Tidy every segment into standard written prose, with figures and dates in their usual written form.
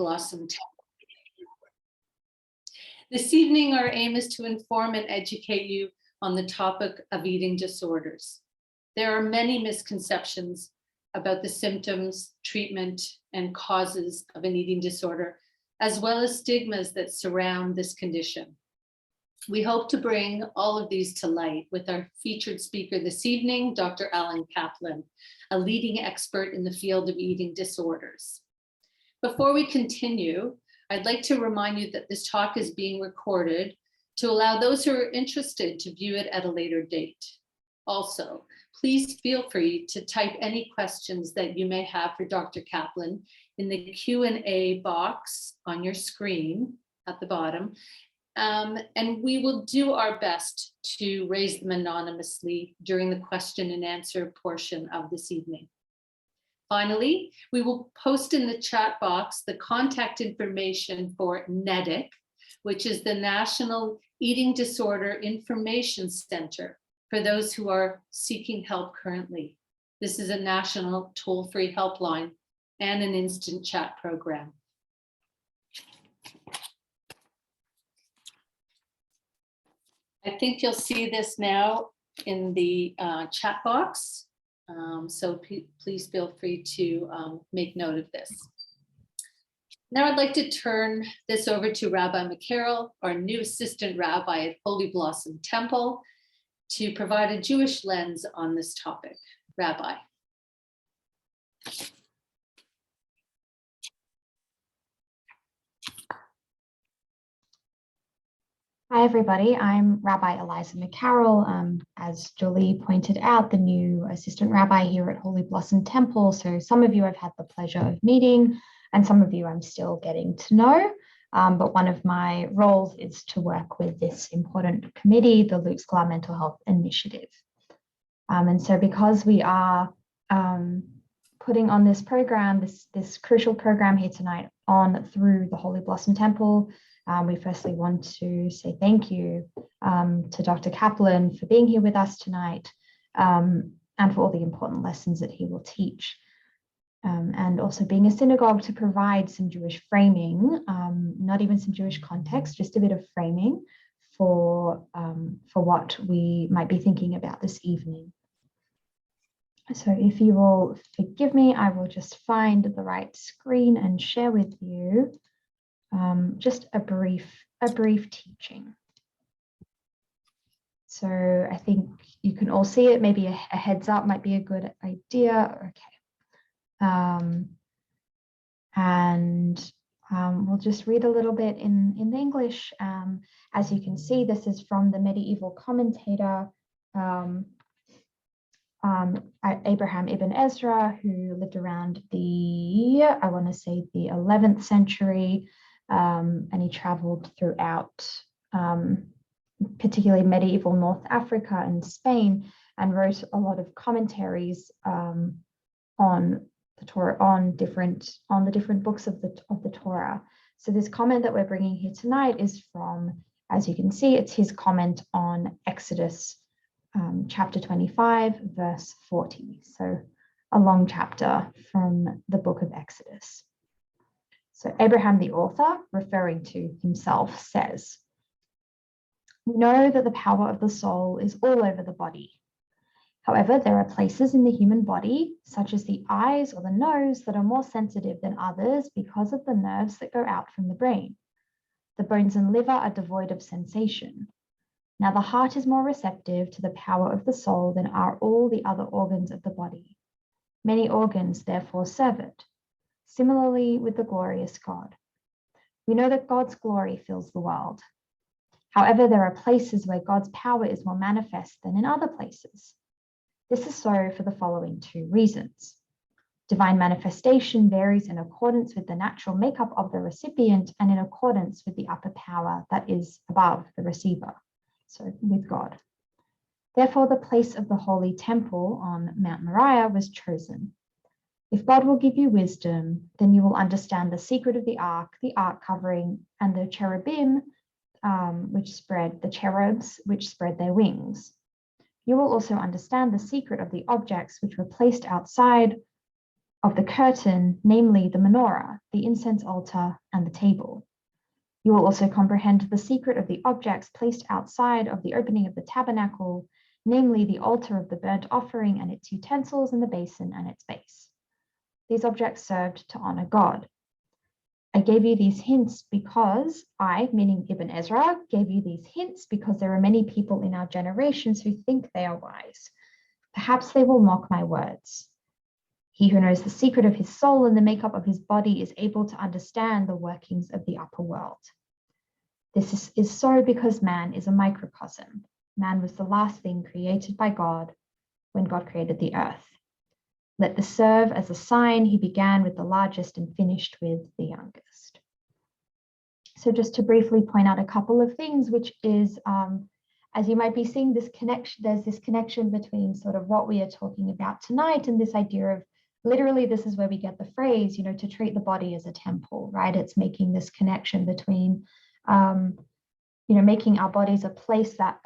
Blossom Temple. This evening, our aim is to inform and educate you on the topic of eating disorders. There are many misconceptions about the symptoms, treatment, and causes of an eating disorder, as well as stigmas that surround this condition. We hope to bring all of these to light with our featured speaker this evening, Dr. Alan Kaplan, a leading expert in the field of eating disorders. Before we continue, I'd like to remind you that this talk is being recorded to allow those who are interested to view it at a later date. Also, please feel free to type any questions that you may have for Dr. Kaplan in the Q&A box on your screen at the bottom. And we will do our best to raise them anonymously during the question and answer portion of this evening. Finally, we will post in the chat box the contact information for NEDIC, which is the National Eating Disorder Information Center for those who are seeking help currently. This is a national toll-free helpline and an instant chat program. I think you'll see this now in the chat box. So please feel free to make note of this. Now I'd like to turn this over to Rabbi McCarroll, our new assistant rabbi at Holy Blossom Temple, to provide a Jewish lens on this topic. Rabbi. Hi, everybody. I'm Rabbi Eliza McCarroll. As Jolie pointed out, the new assistant rabbi here at Holy Blossom Temple. So some of you I've had the pleasure of meeting, and some of you I'm still getting to know. But one of my roles is to work with this important committee, the Luke Sklar Mental Health Initiative. And so because we are putting on this program, this crucial program here tonight on through the Holy Blossom Temple, we firstly want to say thank you to Dr. Kaplan for being here with us tonight and for all the important lessons that he will teach. And also being a synagogue to provide some Jewish framing, not even some Jewish context, just a bit of framing for what we might be thinking about this evening. So if you will forgive me, I will just find the right screen and share with you just a brief teaching. So I think you can all see it. Maybe a heads up might be a good idea. Okay. We'll just read a little bit in the English. As you can see, this is from the medieval commentator Abraham ibn Ezra, who lived around I want to say the 11th century. And he traveled throughout, particularly medieval North Africa and Spain, and wrote a lot of commentaries on the Torah, on the different books of the Torah. So this comment that we're bringing here tonight is from, as you can see, it's his comment on Exodus chapter 25, verse 40. So a long chapter from the book of Exodus. So Abraham, the author, referring to himself, says, "We know that the power of the soul is all over the body. However, there are places in the human body, such as the eyes or the nose, that are more sensitive than others because of the nerves that go out from the brain. The bones and liver are devoid of sensation. Now the heart is more receptive to the power of the soul than are all the other organs of the body. Many organs therefore serve it. Similarly with the glorious God. We know that God's glory fills the world. However, there are places where God's power is more manifest than in other places. This is so for the following two reasons. Divine manifestation varies in accordance with the natural makeup of the recipient and in accordance with the upper power that is above the receiver, so with God. Therefore, the place of the holy temple on Mount Moriah was chosen. If God will give you wisdom, then you will understand the secret of the ark covering, and the cherubim, the cherubs which spread their wings. You will also understand the secret of the objects which were placed outside of the curtain, namely the menorah, the incense altar, and the table. You will also comprehend the secret of the objects placed outside of the opening of the tabernacle, namely the altar of the burnt offering and its utensils and the basin and its base. These objects served to honor God. I gave you these hints because I, meaning Ibn Ezra, gave you these hints because there are many people in our generations who think they are wise. Perhaps they will mock my words. He who knows the secret of his soul and the makeup of his body is able to understand the workings of the upper world. This is so because man is a microcosm. Man was the last thing created by God when God created the earth. Let this serve as a sign. He began with the largest and finished with the youngest. So just to briefly point out a couple of things, which is, as you might be seeing, this connection, there's this connection between sort of what we are talking about tonight and this idea of literally, this is where we get the phrase, to treat the body as a temple, right? It's making this connection between, making our bodies a place that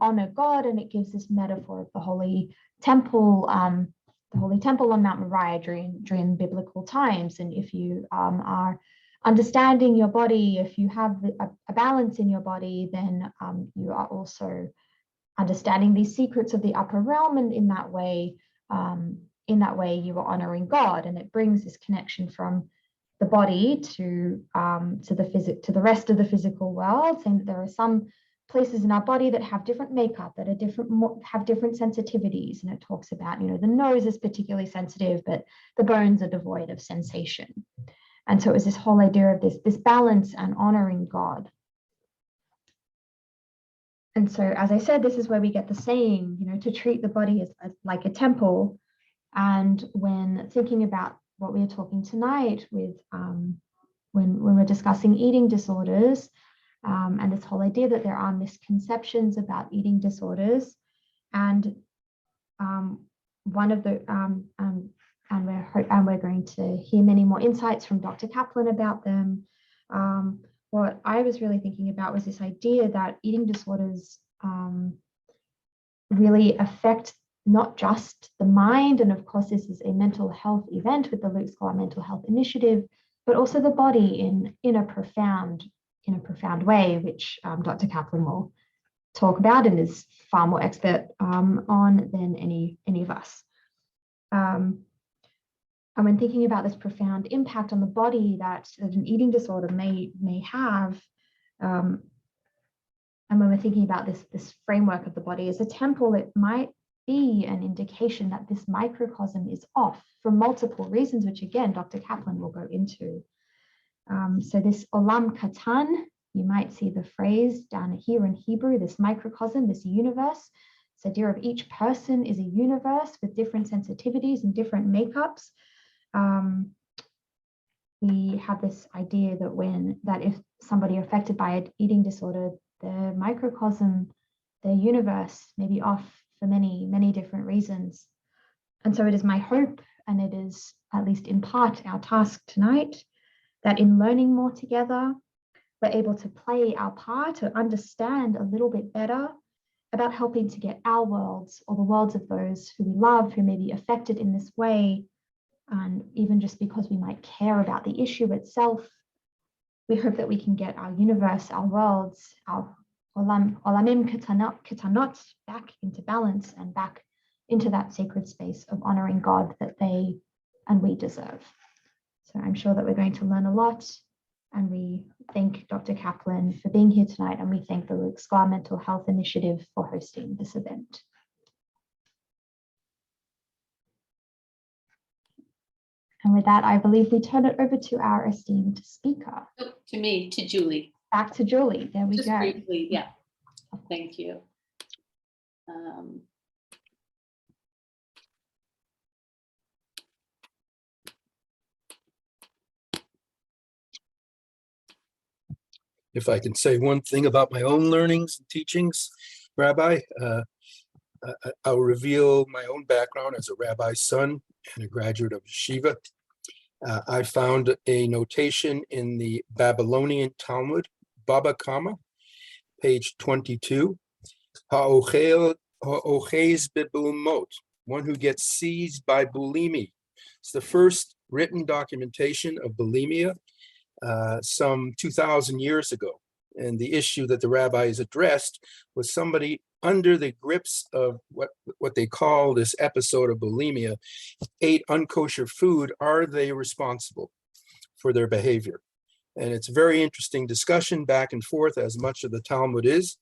honor God, and it gives this metaphor of the holy temple on Mount Moriah during biblical times. And if you are understanding your body, if you have a balance in your body, then you are also understanding these secrets of the upper realm, and in that way you are honoring God. And it brings this connection from the body to the rest of the physical world, saying that there are some places in our body that have different makeup, that are have different sensitivities. And it talks about, the nose is particularly sensitive, but the bones are devoid of sensation. And so it was this whole idea of this balance and honoring God. And so, as I said, this is where we get the saying, to treat the body as like a temple. And when thinking about what we are talking tonight with when we're discussing eating disorders, and this whole idea that there are misconceptions about eating disorders, and one of the and we're going to hear many more insights from Dr. Kaplan about them. What I was really thinking about was this idea that eating disorders really affect not just the mind, and of course this is a mental health event with the Luke Scholar Mental Health Initiative, but also the body in a profound way, which Dr. Kaplan will talk about and is far more expert on than any of us. And when thinking about this profound impact on the body that an eating disorder may have, and when we're thinking about this framework of the body as a temple, it might be an indication that this microcosm is off for multiple reasons, which again, Dr. Kaplan will go into. So this olam katan, you might see the phrase down here in Hebrew, this microcosm, this universe. This idea of each person is a universe with different sensitivities and different makeups. We have this idea that if somebody affected by an eating disorder, their microcosm, their universe may be off for many, many different reasons. And so it is my hope, and it is at least in part our task tonight, that in learning more together, we're able to play our part to understand a little bit better about helping to get our worlds, or the worlds of those who we love, who may be affected in this way. And even just because we might care about the issue itself, we hope that we can get our universe, our worlds, our olamim ketanot back into balance and back into that sacred space of honoring God that they and we deserve. So I'm sure that we're going to learn a lot, and we thank Dr. Kaplan for being here tonight, and we thank the Luke Scholar Mental Health Initiative for hosting this event. And with that, I believe we turn it over to our esteemed speaker. To Julie. Back to Julie. There we Just go. Briefly, yeah. Thank you. If I can say one thing about my own learnings and teachings, Rabbi, I'll reveal my own background as a rabbi's son and a graduate of yeshiva. I found a notation in the Babylonian Talmud, Baba Kama, page 22. Ha'ochez bebulmot, one who gets seized by bulimi, It's the first written documentation of bulimia some 2,000 years ago. And the issue that the rabbis addressed was somebody under the grips of what they call this episode of bulimia, ate unkosher food. Are they responsible for their behavior? And it's a very interesting discussion back and forth, as much of the Talmud is.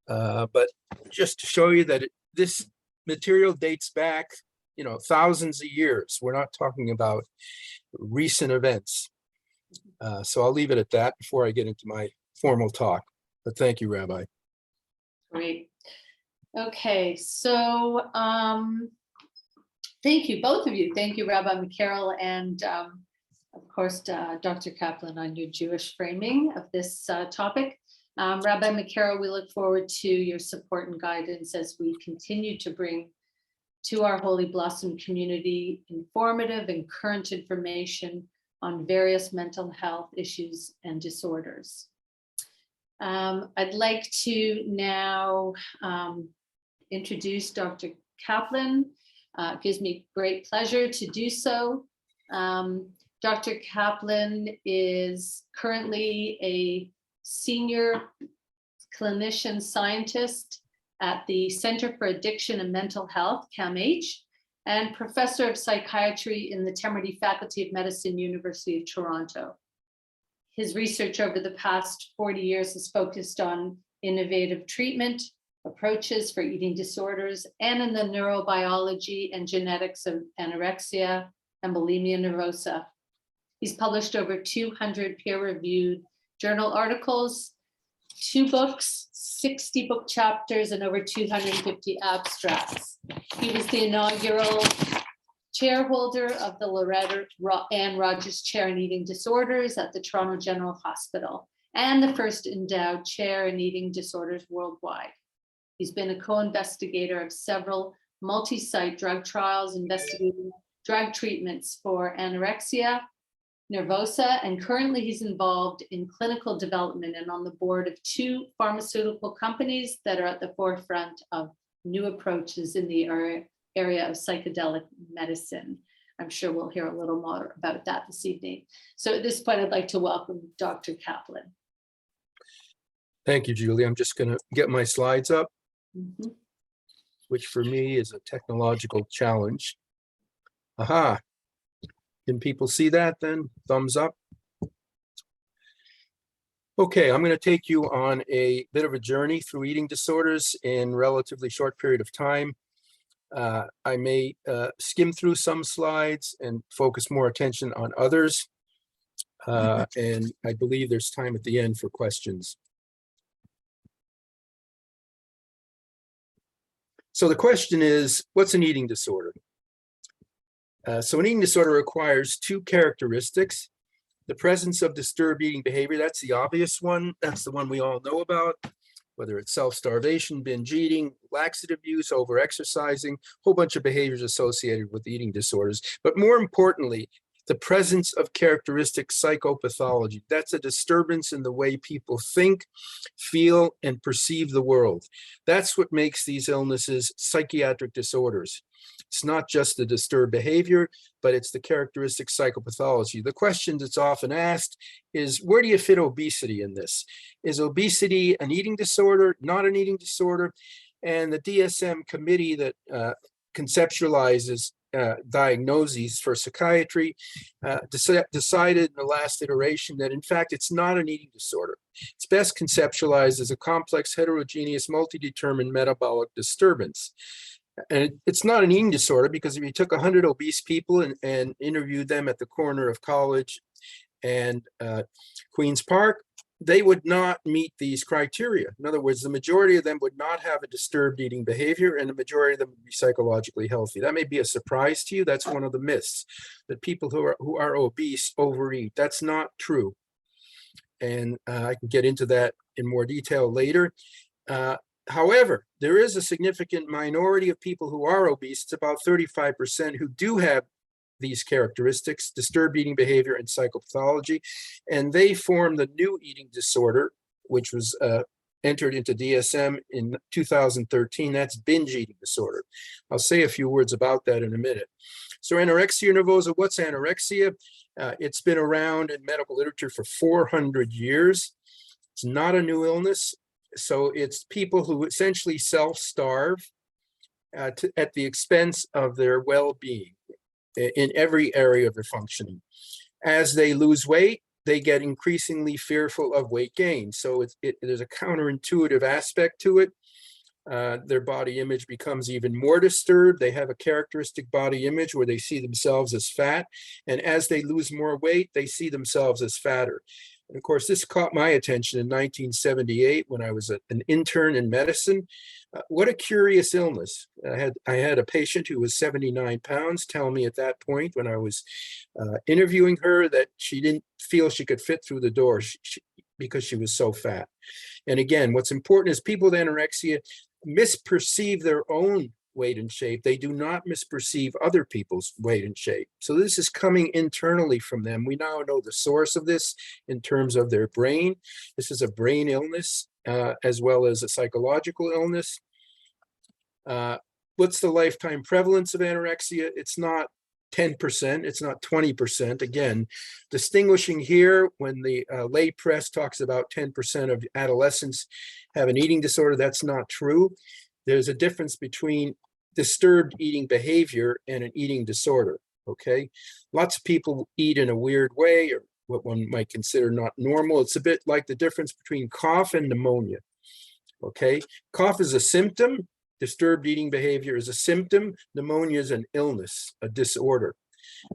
But just to show you that this material dates back, thousands of years. We're not talking about recent events. So I'll leave it at that before I get into my formal talk. But thank you, Rabbi. Great. Okay, so thank you, both of you. Thank you, Rabbi McCarroll, and of course, Dr. Kaplan, on your Jewish framing of this topic. Rabbi McCarroll, we look forward to your support and guidance as we continue to bring to our Holy Blossom community informative and current information on various mental health issues and disorders. I'd like to now introduce Dr. Kaplan. It gives me great pleasure to do so. Dr. Kaplan is currently a senior clinician scientist at the Center for Addiction and Mental Health, CAMH, and professor of psychiatry in the Temerity Faculty of Medicine, University of Toronto. His research over the past 40 years has focused on innovative treatment approaches for eating disorders and in the neurobiology and genetics of anorexia and bulimia nervosa. He's published over 200 peer-reviewed journal articles, 2 books, 60 book chapters, and over 250 abstracts. He was the inaugural chairholder of the Loretta Ann Rogers Chair in Eating Disorders at the Toronto General Hospital, and the first endowed chair in eating disorders worldwide. He's been a co-investigator of several multi-site drug trials investigating drug treatments for anorexia nervosa, and currently he's involved in clinical development and on the board of 2 pharmaceutical companies that are at the forefront of new approaches in the area of psychedelic medicine. I'm sure we'll hear a little more about that this evening. So at this point, I'd like to welcome Dr. Kaplan. Thank you, Julie. I'm just going to get my slides up, Mhm. which for me is a technological challenge. Aha. Can people see that then? Thumbs up. Okay, I'm going to take you on a bit of a journey through eating disorders in a relatively short period of time. I may skim through some slides and focus more attention on others. And I believe there's time at the end for questions. So the question is, what's an eating disorder? So an eating disorder requires 2 characteristics. The presence of disturbed eating behavior, that's the obvious one. That's the one we all know about, whether it's self-starvation, binge eating, laxative use, over-exercising, a whole bunch of behaviors associated with eating disorders. But more importantly, the presence of characteristic psychopathology. That's a disturbance in the way people think, feel, and perceive the world. That's what makes these illnesses psychiatric disorders. It's not just the disturbed behavior, but it's the characteristic psychopathology. The question that's often asked is, where do you fit obesity in this? Is obesity an eating disorder, not an eating disorder? And the DSM committee that conceptualizes diagnoses for psychiatry decided in the last iteration that in fact it's not an eating disorder. It's best conceptualized as a complex, heterogeneous, multi-determined metabolic disturbance. And it's not an eating disorder because if you took 100 obese people and interviewed them at the corner of College and Queen's Park, they would not meet these criteria. In other words, the majority of them would not have a disturbed eating behavior, and the majority of them would be psychologically healthy. That may be a surprise to you. That's one of the myths, that people who are obese overeat. That's not true. And I can get into that in more detail later. However, there is a significant minority of people who are obese. It's about 35% who do have these characteristics, disturbed eating behavior and psychopathology, and they form the new eating disorder, which was entered into DSM in 2013. That's binge eating disorder. I'll say a few words about that in a minute. So anorexia nervosa, what's anorexia? It's been around in medical literature for 400 years. It's not a new illness. So it's people who essentially self-starve at the expense of their well-being in every area of their functioning. As they lose weight, they get increasingly fearful of weight gain. So there's a counterintuitive aspect to it. Their body image becomes even more disturbed. They have a characteristic body image where they see themselves as fat. And as they lose more weight, they see themselves as fatter. And of course, this caught my attention in 1978 when I was an intern in medicine. What a curious illness. I had a patient who was 79 pounds tell me at that point when I was interviewing her that she didn't feel she could fit through the door because she was so fat. And again, what's important is people with anorexia misperceive their own weight and shape. They do not misperceive other people's weight and shape. So this is coming internally from them. We now know the source of this in terms of their brain. This is a brain illness as well as a psychological illness. What's the lifetime prevalence of anorexia? It's not 10%, it's not 20%. Again, distinguishing here when the lay press talks about 10% of adolescents have an eating disorder, that's not true. There's a difference between disturbed eating behavior and an eating disorder, okay? Lots of people eat in a weird way or what one might consider not normal. It's a bit like the difference between cough and pneumonia, okay? Cough is a symptom. Disturbed eating behavior is a symptom. Pneumonia is an illness, a disorder.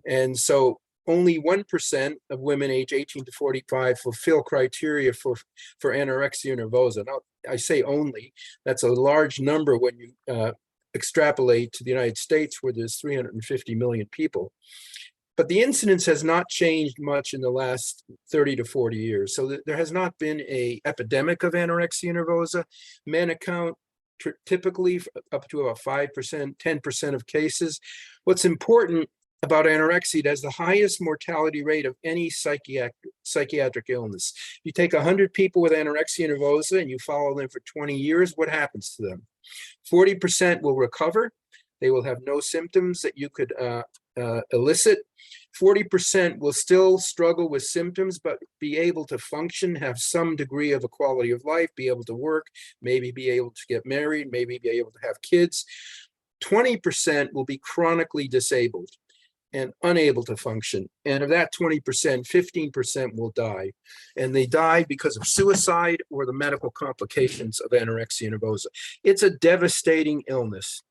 And so only 1% of women age 18 to 45 fulfill criteria for anorexia nervosa. Now, I say only, that's a large number when you extrapolate to the United States where there's 350 million people. But the incidence has not changed much in the last 30 to 40 years. So there has not been an epidemic of anorexia nervosa. Men account typically up to about 5%, 10% of cases. What's important about anorexia, it has the highest mortality rate of any psychiatric illness. You take 100 people with anorexia nervosa and you follow them for 20 years, what happens to them? 40% will recover. They will have no symptoms that you could elicit. 40% will still struggle with symptoms, but be able to function, have some degree of a quality of life, be able to work, maybe be able to get married, maybe be able to have kids. 20% will be chronically disabled and unable to function. And of that 20%, 15% will die. And they die because of suicide or the medical complications of anorexia nervosa. It's a devastating illness.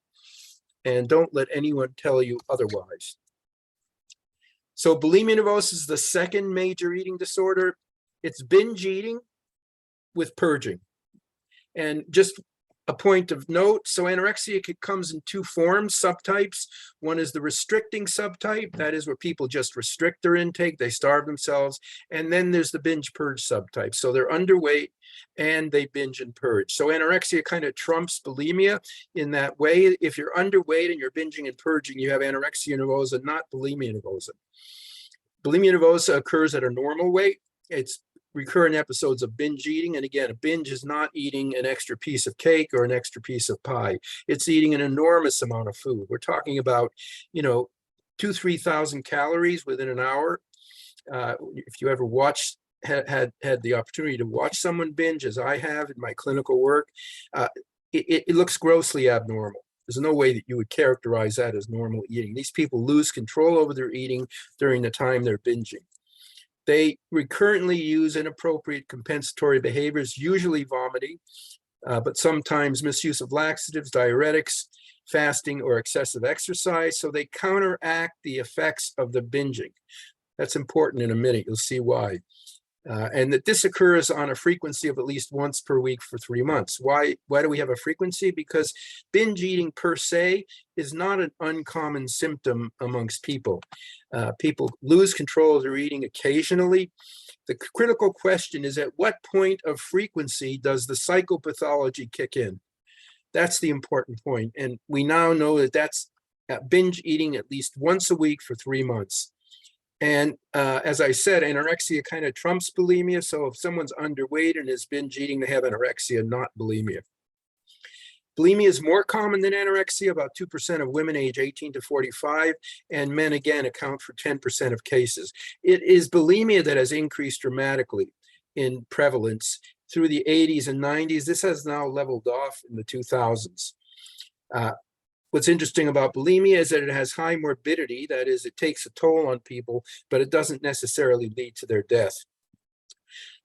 And don't let anyone tell you otherwise. So bulimia nervosa is the second major eating disorder. It's binge eating with purging. And just a point of note, so anorexia comes in two forms, subtypes. One is the restricting subtype. That is where people just restrict their intake, they starve themselves. And then there's the binge purge subtype. So they're underweight and they binge and purge. So anorexia kind of trumps bulimia in that way. If you're underweight and you're binging and purging, you have anorexia nervosa, not bulimia nervosa. Bulimia nervosa occurs at a normal weight. It's recurrent episodes of binge eating. And again, a binge is not eating an extra piece of cake or an extra piece of pie. It's eating an enormous amount of food. We're talking about, 2,000-3,000 calories within an hour. If you ever had the opportunity to watch someone binge, as I have in my clinical work, it looks grossly abnormal. There's no way that you would characterize that as normal eating. These people lose control over their eating during the time they're binging. They recurrently use inappropriate compensatory behaviors, usually vomiting, but sometimes misuse of laxatives, diuretics, fasting, or excessive exercise. So they counteract the effects of the binging. That's important in a minute. You'll see why. And that this occurs on a frequency of at least once per week for 3 months. Why do we have a frequency? Because binge eating per se is not an uncommon symptom amongst people. People lose control of their eating occasionally. The critical question is, at what point of frequency does the psychopathology kick in? That's the important point. And we now know that that's binge eating at least once a week for 3 months. And as I said, anorexia kind of trumps bulimia. So if someone's underweight and is binge eating, they have anorexia, not bulimia. Bulimia is more common than anorexia. About 2% of women age 18 to 45, and men again account for 10% of cases. It is bulimia that has increased dramatically in prevalence through the 80s and 90s. This has now leveled off in the 2000s. What's interesting about bulimia is that it has high morbidity. That is, it takes a toll on people, but it doesn't necessarily lead to their death.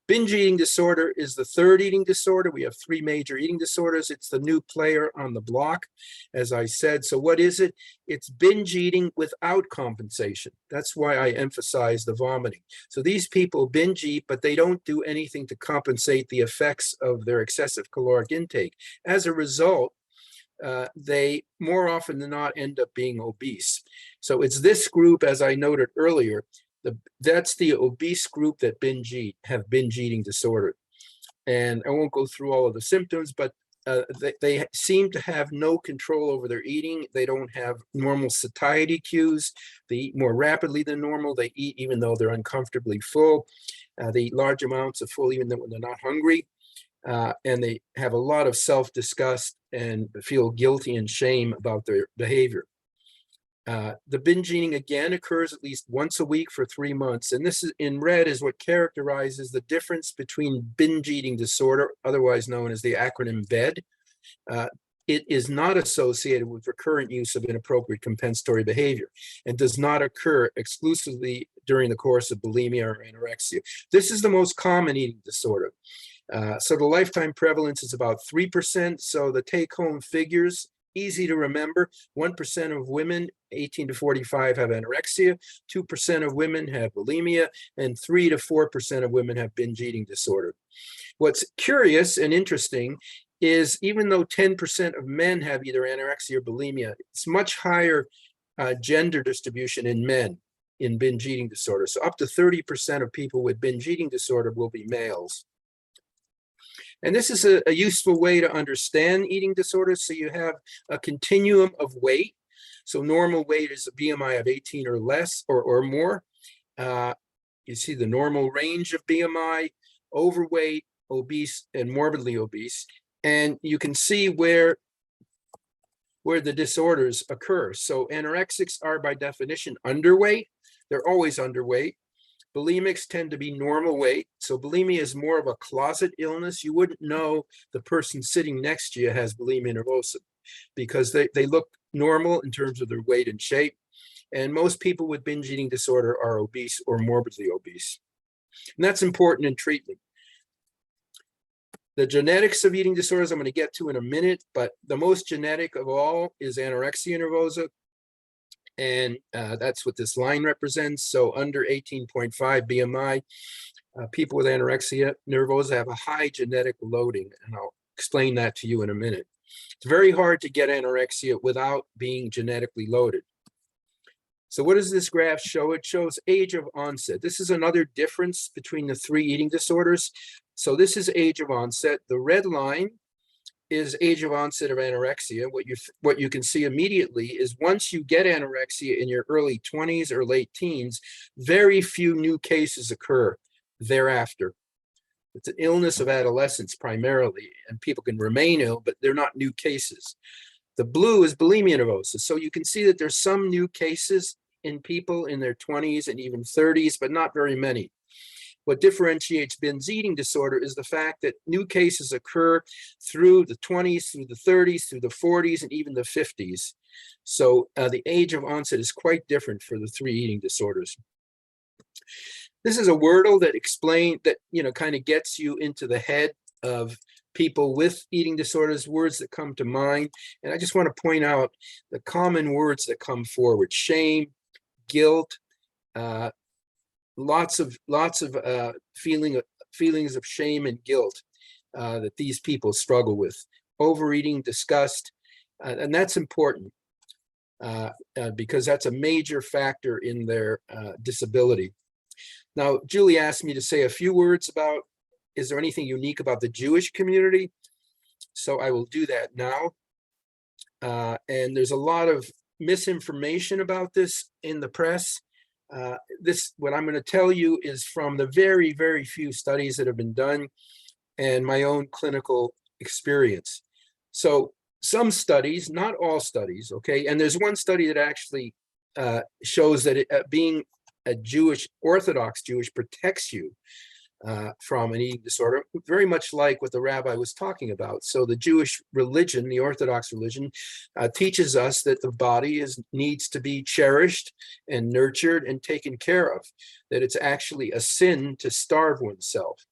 Binge eating disorder is the third eating disorder. We have three major eating disorders. It's the new player on the block, as I said. So what is it? It's binge eating without compensation. That's why I emphasize the vomiting. So these people binge eat, but they don't do anything to compensate the effects of their excessive caloric intake. As a result, they more often than not end up being obese. So it's this group, as I noted earlier, that's the obese group that have binge eating disorder. And I won't go through all of the symptoms, but they seem to have no control over their eating. They don't have normal satiety cues. They eat more rapidly than normal. They eat even though they're uncomfortably full. They eat large amounts of food even when they're not hungry. And they have a lot of self-disgust and feel guilty and shame about their behavior. The binge eating again occurs at least once a week for 3 months. And this is in red is what characterizes the difference between binge eating disorder, otherwise known as the acronym BED. It is not associated with recurrent use of inappropriate compensatory behavior and does not occur exclusively during the course of bulimia or anorexia. This is the most common eating disorder. So the lifetime prevalence is about 3%. So the take-home figures, easy to remember: 1% of women 18 to 45 have anorexia, 2% of women have bulimia, and 3 to 4% of women have binge eating disorder. What's curious and interesting is even though 10% of men have either anorexia or bulimia, it's much higher gender distribution in men in binge eating disorder. So up to 30% of people with binge eating disorder will be males. And this is a useful way to understand eating disorders. So you have a continuum of weight. So normal weight is a BMI of 18 or less or more. You see the normal range of BMI, overweight, obese, and morbidly obese. And you can see where the disorders occur. So anorexics are by definition underweight. They're always underweight. Bulimics tend to be normal weight. So bulimia is more of a closet illness. You wouldn't know the person sitting next to you has bulimia nervosa because they look normal in terms of their weight and shape. And most people with binge eating disorder are obese or morbidly obese. And that's important in treatment. The genetics of eating disorders I'm going to get to in a minute, but the most genetic of all is anorexia nervosa. And that's what this line represents. So under 18.5 BMI, people with anorexia nervosa have a high genetic loading. And I'll explain that to you in a minute. It's very hard to get anorexia without being genetically loaded. So what does this graph show? It shows age of onset. This is another difference between the three eating disorders. So this is age of onset. The red line is age of onset of anorexia. What you can see immediately is once you get anorexia in your early 20s or late teens, very few new cases occur thereafter. It's an illness of adolescence primarily, and people can remain ill, but they're not new cases. The blue is bulimia nervosa. So you can see that there's some new cases in people in their 20s and even 30s, but not very many. What differentiates binge eating disorder is the fact that new cases occur through the 20s, through the 30s, through the 40s, and even the 50s. So the age of onset is quite different for the three eating disorders. This is a wordle that kind of gets you into the head of people with eating disorders, words that come to mind. And I just want to point out the common words that come forward: shame, guilt, lots of feelings of shame and guilt that these people struggle with. Overeating, disgust, and that's important because that's a major factor in their disability. Now, Julie asked me to say a few words about, is there anything unique about the Jewish community? So I will do that now. And there's a lot of misinformation about this in the press. What I'm going to tell you is from the very, very few studies that have been done and my own clinical experience. So some studies, not all studies, okay, and there's one study that actually shows that being a Orthodox Jewish protects you from an eating disorder, very much like what the rabbi was talking about. So the Jewish religion, the Orthodox religion, teaches us that the body needs to be cherished and nurtured and taken care of, that it's actually a sin to starve oneself.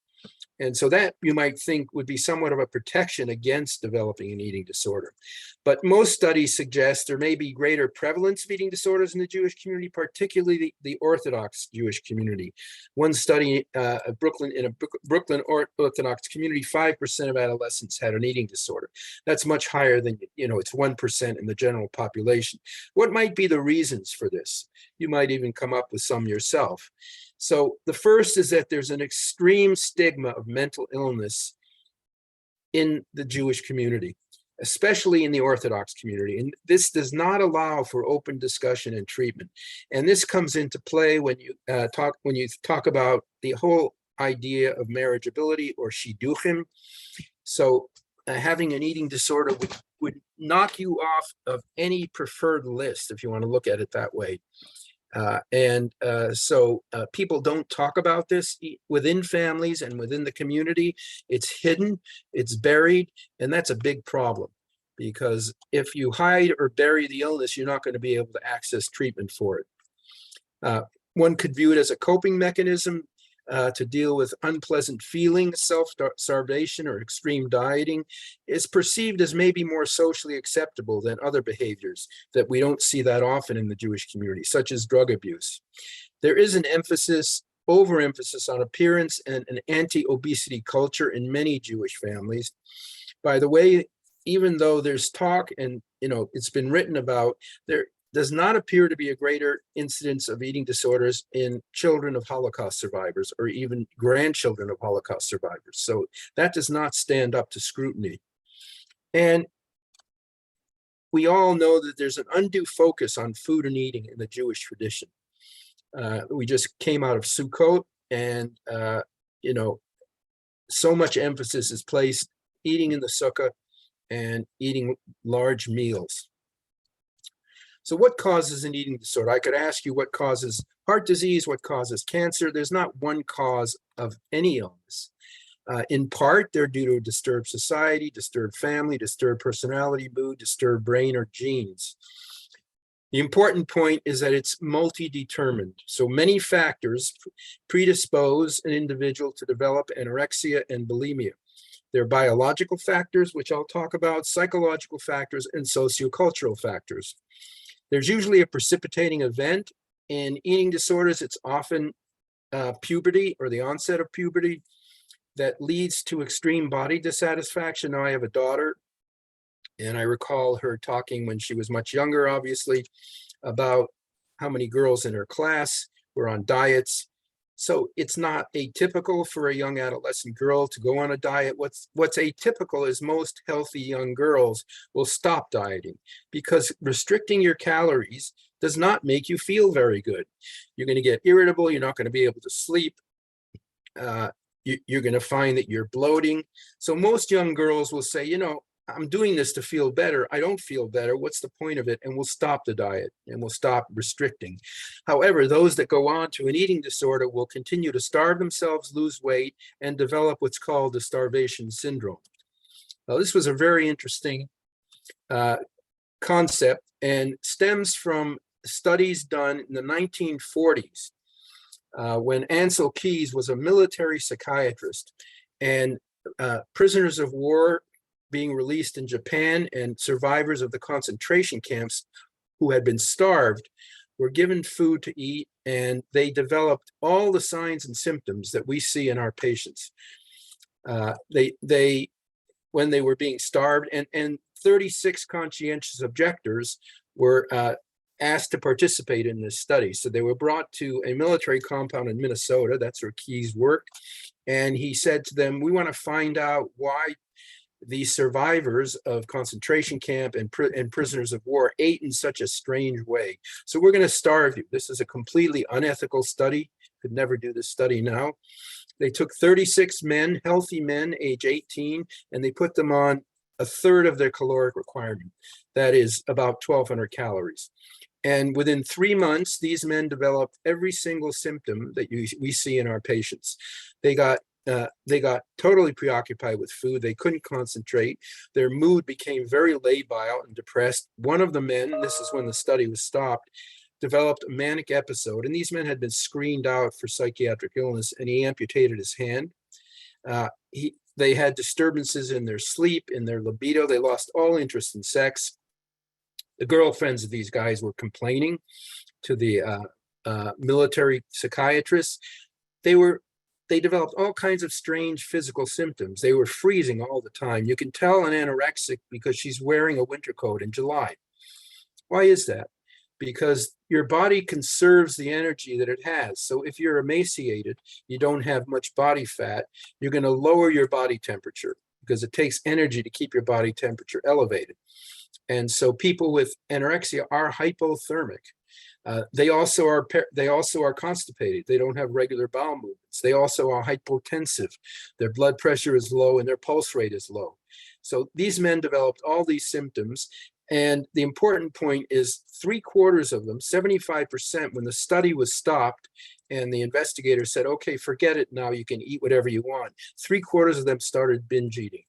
And so that, you might think, would be somewhat of a protection against developing an eating disorder. But most studies suggest there may be greater prevalence of eating disorders in the Jewish community, particularly the Orthodox Jewish community. One study in a Brooklyn Orthodox community, 5% of adolescents had an eating disorder. That's much higher than, it's 1% in the general population. What might be the reasons for this? You might even come up with some yourself. So the first is that there's an extreme stigma of mental illness in the Jewish community, especially in the Orthodox community. And this does not allow for open discussion and treatment. And this comes into play when you talk about the whole idea of marriageability or shidduchim. So having an eating disorder would knock you off of any preferred list, if you want to look at it that way. So people don't talk about this within families and within the community. It's hidden, it's buried, and that's a big problem, because if you hide or bury the illness, you're not going to be able to access treatment for it. One could view it as a coping mechanism to deal with unpleasant feelings. Self-starvation or extreme dieting is perceived as maybe more socially acceptable than other behaviors that we don't see that often in the Jewish community, such as drug abuse. There is an overemphasis on appearance and an anti-obesity culture in many Jewish families. By the way, even though there's talk and it's been written about, there does not appear to be a greater incidence of eating disorders in children of Holocaust survivors or even grandchildren of Holocaust survivors. So that does not stand up to scrutiny. And we all know that there's an undue focus on food and eating in the Jewish tradition. We just came out of Sukkot, and so much emphasis is placed eating in the sukkah and eating large meals. So what causes an eating disorder? I could ask you what causes heart disease, what causes cancer. There's not one cause of any illness. In part, they're due to a disturbed society, disturbed family, disturbed personality, mood, disturbed brain, or genes. The important point is that it's multi-determined. So many factors predispose an individual to develop anorexia and bulimia. There are biological factors, which I'll talk about, psychological factors, and sociocultural factors. There's usually a precipitating event. In eating disorders, it's often puberty or the onset of puberty that leads to extreme body dissatisfaction. Now, I have a daughter, and I recall her talking when she was much younger, obviously, about how many girls in her class were on diets. So it's not atypical for a young adolescent girl to go on a diet. What's atypical is most healthy young girls will stop dieting, because restricting your calories does not make you feel very good. You're going to get irritable. You're not going to be able to sleep. You're going to find that you're bloating. So most young girls will say, I'm doing this to feel better. I don't feel better. What's the point of it? And we'll stop the diet and we'll stop restricting. However, those that go on to an eating disorder will continue to starve themselves, lose weight, and develop what's called the starvation syndrome. Now, this was a very interesting concept and stems from studies done in the 1940s when Ansel Keys was a military psychiatrist, and prisoners of war being released in Japan and survivors of the concentration camps who had been starved were given food to eat, and they developed all the signs and symptoms that we see in our patients. They when they were being starved, and 36 conscientious objectors were asked to participate in this study. So they were brought to a military compound in Minnesota. That's where Keys worked. And he said to them, we want to find out why these survivors of concentration camp and prisoners of war ate in such a strange way. So we're going to starve you. This is a completely unethical study. Could never do this study now. They took 36 men, healthy men, age 18, and they put them on a third of their caloric requirement. That is about 1,200 calories. And within 3 months, these men developed every single symptom that we see in our patients. They got totally preoccupied with food. They couldn't concentrate. Their mood became very labile and depressed. One of the men, this is when the study was stopped, developed a manic episode. And these men had been screened out for psychiatric illness, and he amputated his hand. They had disturbances in their sleep, in their libido. They lost all interest in sex. The girlfriends of these guys were complaining to the military psychiatrists. They developed all kinds of strange physical symptoms. They were freezing all the time. You can tell an anorexic because she's wearing a winter coat in July. Why is that? Because your body conserves the energy that it has. So if you're emaciated, you don't have much body fat, you're going to lower your body temperature because it takes energy to keep your body temperature elevated. And so people with anorexia are hypothermic. They also are constipated. They don't have regular bowel movements. They also are hypotensive. Their blood pressure is low and their pulse rate is low. So these men developed all these symptoms. And the important point is 3/4 of them, 75%, when the study was stopped and the investigator said, okay, forget it now, you can eat whatever you want. 3/4 of them started binge eating.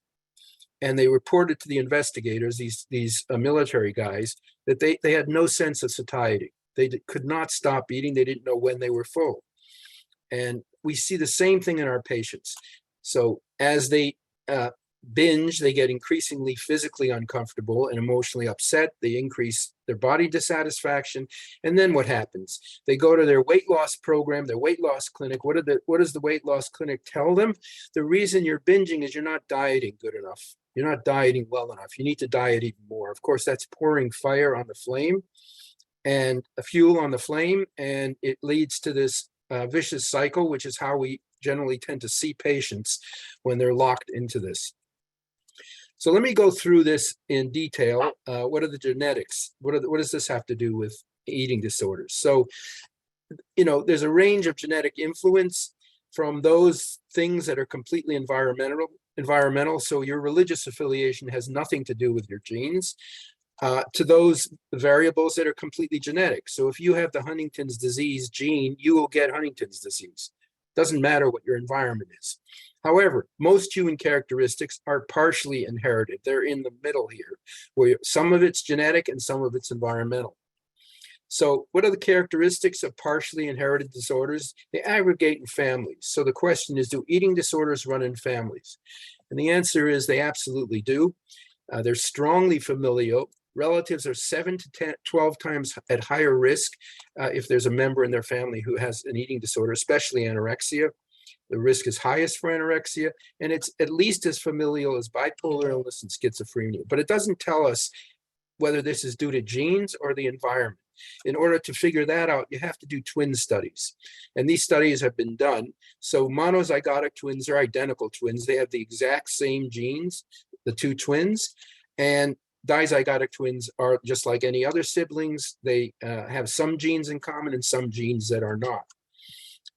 And they reported to the investigators, these military guys, that they had no sense of satiety. They could not stop eating. They didn't know when they were full. And we see the same thing in our patients. So as they binge, they get increasingly physically uncomfortable and emotionally upset. They increase their body dissatisfaction. And then what happens? They go to their weight loss program, their weight loss clinic. What does the weight loss clinic tell them? The reason you're binging is you're not dieting good enough. You're not dieting well enough. You need to diet even more. Of course, that's pouring fire on the flame and a fuel on the flame. And it leads to this vicious cycle, which is how we generally tend to see patients when they're locked into this. So let me go through this in detail. What are the genetics? What does this have to do with eating disorders? So, there's a range of genetic influence from those things that are completely environmental. So your religious affiliation has nothing to do with your genes, to those variables that are completely genetic. So if you have the Huntington's disease gene, you will get Huntington's disease. Doesn't matter what your environment is. However, most human characteristics are partially inherited. They're in the middle here, where some of it's genetic and some of it's environmental. So what are the characteristics of partially inherited disorders? They aggregate in families. So the question is, do eating disorders run in families? And the answer is they absolutely do. They're strongly familial. Relatives are 7 to 12 times at higher risk if there's a member in their family who has an eating disorder, especially anorexia. The risk is highest for anorexia, and it's at least as familial as bipolar illness and schizophrenia. But it doesn't tell us whether this is due to genes or the environment. In order to figure that out, you have to do twin studies. And these studies have been done. So monozygotic twins are identical twins. They have the exact same genes, the two twins. And dizygotic twins are just like any other siblings. They have some genes in common and some genes that are not.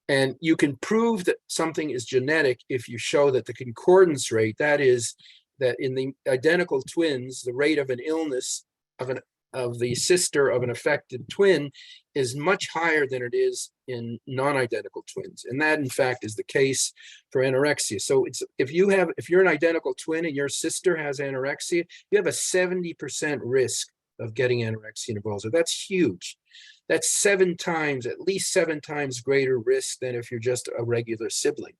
And you can prove that something is genetic if you show that the concordance rate, that is, that in the identical twins, the rate of an illness of the sister of an affected twin is much higher than it is in non-identical twins. And that, in fact, is the case for anorexia. So if you're an identical twin and your sister has anorexia, you have a 70% risk of getting anorexia nervosa. That's huge. That's at least 7 times greater risk than if you're just a regular sibling.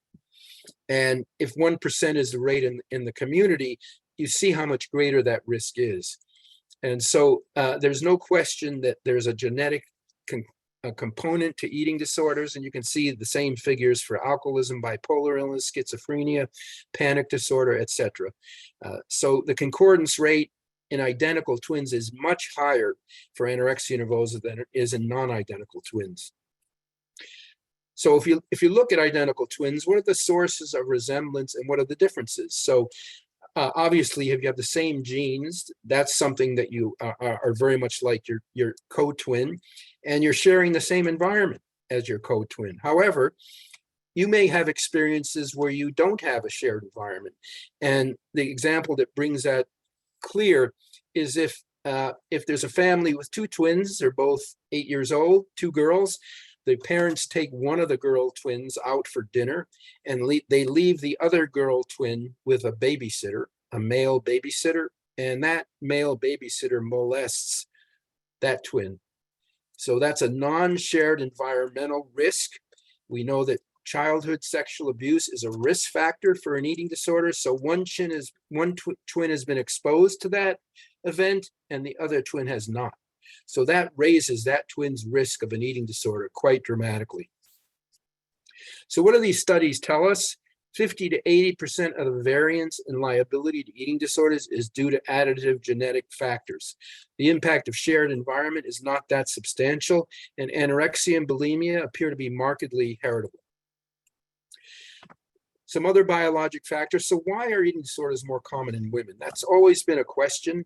And if 1% is the rate in the community, you see how much greater that risk is. And so there's no question that there's a genetic component to eating disorders, and you can see the same figures for alcoholism, bipolar illness, schizophrenia, panic disorder, etc. So the concordance rate in identical twins is much higher for anorexia nervosa than it is in non-identical twins. So if you look at identical twins, what are the sources of resemblance and what are the differences? So obviously, if you have the same genes, that's something that you are very much like your co-twin, and you're sharing the same environment as your co-twin. However, you may have experiences where you don't have a shared environment. And the example that brings that clear is if there's a family with two twins, they're both 8 years old, two girls, the parents take one of the girl twins out for dinner and they leave the other girl twin with a babysitter, a male babysitter, and that male babysitter molests that twin. So that's a non-shared environmental risk. We know that childhood sexual abuse is a risk factor for an eating disorder. So one twin has been exposed to that event and the other twin has not. So that raises that twin's risk of an eating disorder quite dramatically. So what do these studies tell us? 50 to 80% of the variance in liability to eating disorders is due to additive genetic factors. The impact of shared environment is not that substantial, and anorexia and bulimia appear to be markedly heritable. Some other biologic factors. So why are eating disorders more common in women? That's always been a question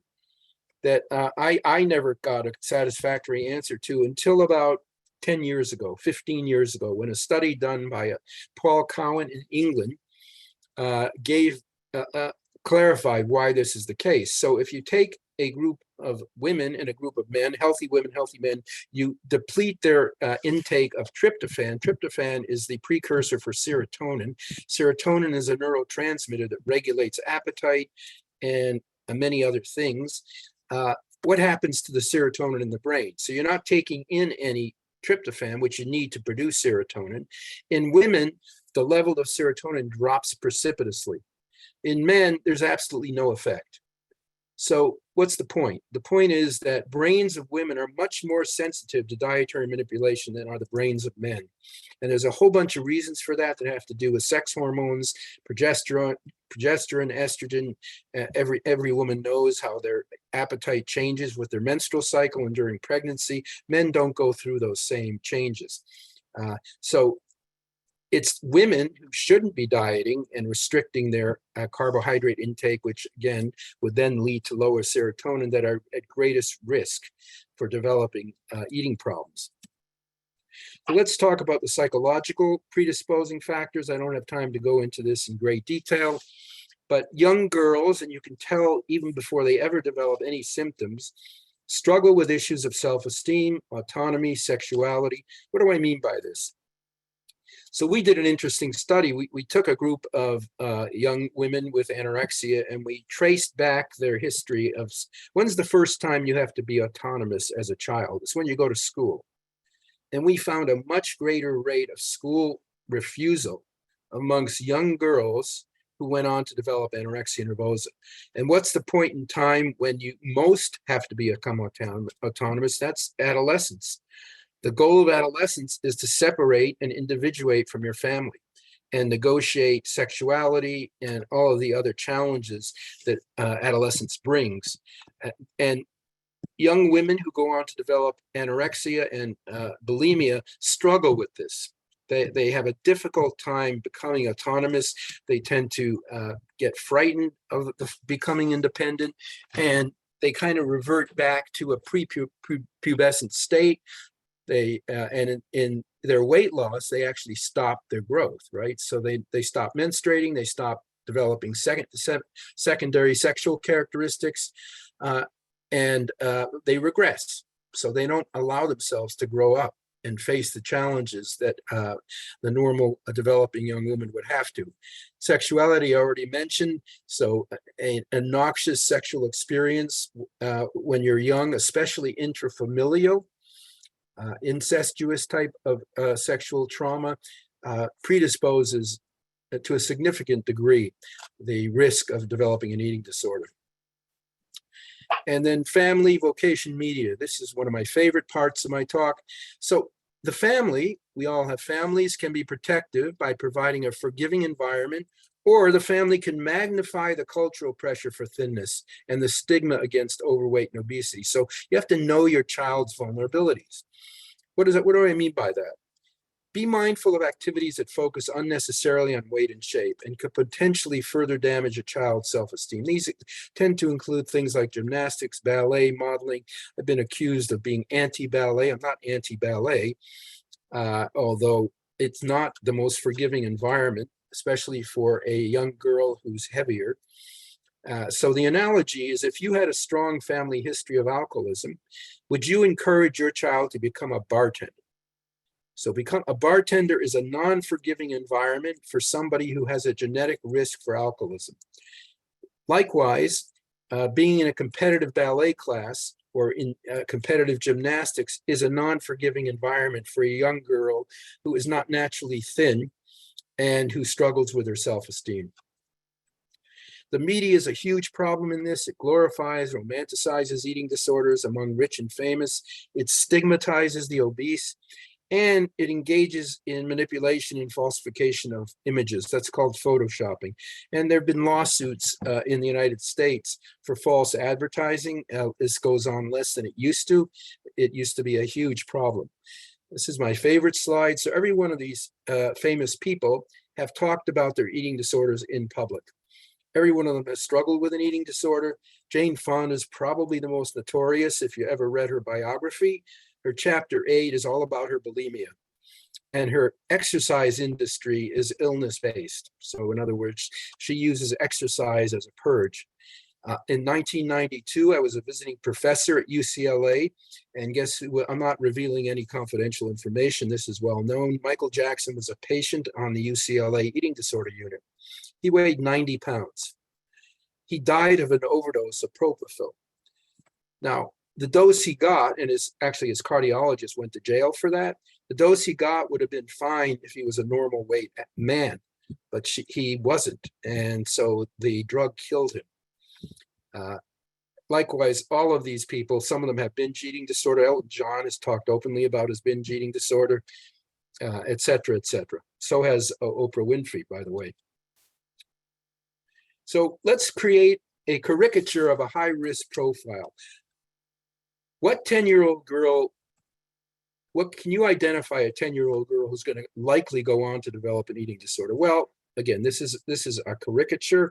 that I never got a satisfactory answer to until about 10 years ago, 15 years ago, when a study done by Paul Cowan in England clarified why this is the case. So if you take a group of women and a group of men, healthy women, healthy men, you deplete their intake of tryptophan. Tryptophan is the precursor for serotonin. Serotonin is a neurotransmitter that regulates appetite and many other things. What happens to the serotonin in the brain? So you're not taking in any tryptophan, which you need to produce serotonin. In women, the level of serotonin drops precipitously. In men, there's absolutely no effect. So what's the point? The point is that brains of women are much more sensitive to dietary manipulation than are the brains of men. And there's a whole bunch of reasons for that that have to do with sex hormones, progesterone, estrogen. Every woman knows how their appetite changes with their menstrual cycle and during pregnancy. Men don't go through those same changes. So it's women who shouldn't be dieting and restricting their carbohydrate intake, which again would then lead to lower serotonin, that are at greatest risk for developing eating problems. So let's talk about the psychological predisposing factors. I don't have time to go into this in great detail, but young girls, and you can tell even before they ever develop any symptoms, struggle with issues of self-esteem, autonomy, sexuality. What do I mean by this? So we did an interesting study. We took a group of young women with anorexia and we traced back their history of when's the first time you have to be autonomous as a child? It's when you go to school. And we found a much greater rate of school refusal amongst young girls who went on to develop anorexia nervosa. And what's the point in time when you most have to become autonomous? That's adolescence. The goal of adolescence is to separate and individuate from your family and negotiate sexuality and all of the other challenges that adolescence brings. And young women who go on to develop anorexia and bulimia struggle with this. They have a difficult time becoming autonomous. They tend to get frightened of becoming independent, and they kind of revert back to a prepubescent state. And in their weight loss, they actually stop their growth, right? So they stop menstruating, they stop developing secondary sexual characteristics, and they regress. So they don't allow themselves to grow up and face the challenges that the normal developing young woman would have to. Sexuality I already mentioned. So a noxious sexual experience when you're young, especially intrafamilial, incestuous type of sexual trauma predisposes to a significant degree the risk of developing an eating disorder. And then family, vocation, media. This is one of my favorite parts of my talk. So the family, we all have families, can be protective by providing a forgiving environment, or the family can magnify the cultural pressure for thinness and the stigma against overweight and obesity. So you have to know your child's vulnerabilities. What do I mean by that? Be mindful of activities that focus unnecessarily on weight and shape and could potentially further damage a child's self-esteem. These tend to include things like gymnastics, ballet, modeling. I've been accused of being anti-ballet. I'm not anti-ballet, although it's not the most forgiving environment, especially for a young girl who's heavier. So the analogy is, if you had a strong family history of alcoholism, would you encourage your child to become a bartender? So become a bartender is a non-forgiving environment for somebody who has a genetic risk for alcoholism. Likewise, being in a competitive ballet class or in competitive gymnastics is a non-forgiving environment for a young girl who is not naturally thin and who struggles with her self-esteem. The media is a huge problem in this. It glorifies, romanticizes eating disorders among rich and famous. It stigmatizes the obese, and it engages in manipulation and falsification of images. That's called photoshopping. And there have been lawsuits in the United States for false advertising. This goes on less than it used to. It used to be a huge problem. This is my favorite slide. So every one of these famous people have talked about their eating disorders in public. Every one of them has struggled with an eating disorder. Jane Fonda is probably the most notorious if you ever read her biography. Her chapter 8 is all about her bulimia. And her exercise industry is illness-based. So in other words, she uses exercise as a purge. In 1992, I was a visiting professor at UCLA. And guess who? I'm not revealing any confidential information. This is well known. Michael Jackson was a patient on the UCLA eating disorder unit. He weighed 90 pounds. He died of an overdose of propofol. Now, the dose he got, and his cardiologist went to jail for that, the dose he got would have been fine if he was a normal weight man, but he wasn't. And so the drug killed him. Likewise, all of these people, some of them have binge eating disorder. Elton John has talked openly about his binge eating disorder, et cetera, et cetera. So has Oprah Winfrey, by the way. So let's create a caricature of a high-risk profile. What 10-year-old girl, what can you identify a 10-year-old girl who's going to likely go on to develop an eating disorder? Well, again, this is a caricature.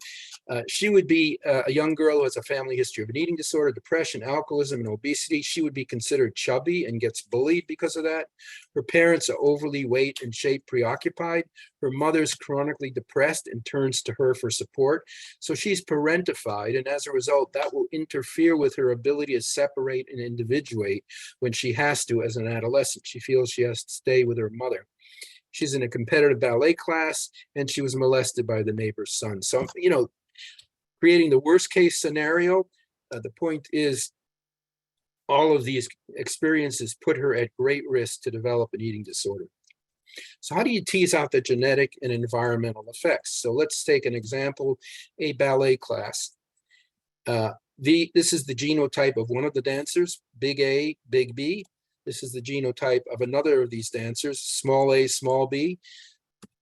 She would be a young girl who has a family history of an eating disorder, depression, alcoholism, and obesity. She would be considered chubby and gets bullied because of that. Her parents are overly weight and shape preoccupied. Her mother's chronically depressed and turns to her for support. So she's parentified, and as a result, that will interfere with her ability to separate and individuate when she has to as an adolescent. She feels she has to stay with her mother. She's in a competitive ballet class, and she was molested by the neighbor's son. So, creating the worst case scenario, the point is all of these experiences put her at great risk to develop an eating disorder. So how do you tease out the genetic and environmental effects? So let's take an example, a ballet class. This is the genotype of one of the dancers, big A, big B. This is the genotype of another of these dancers, small a, small b.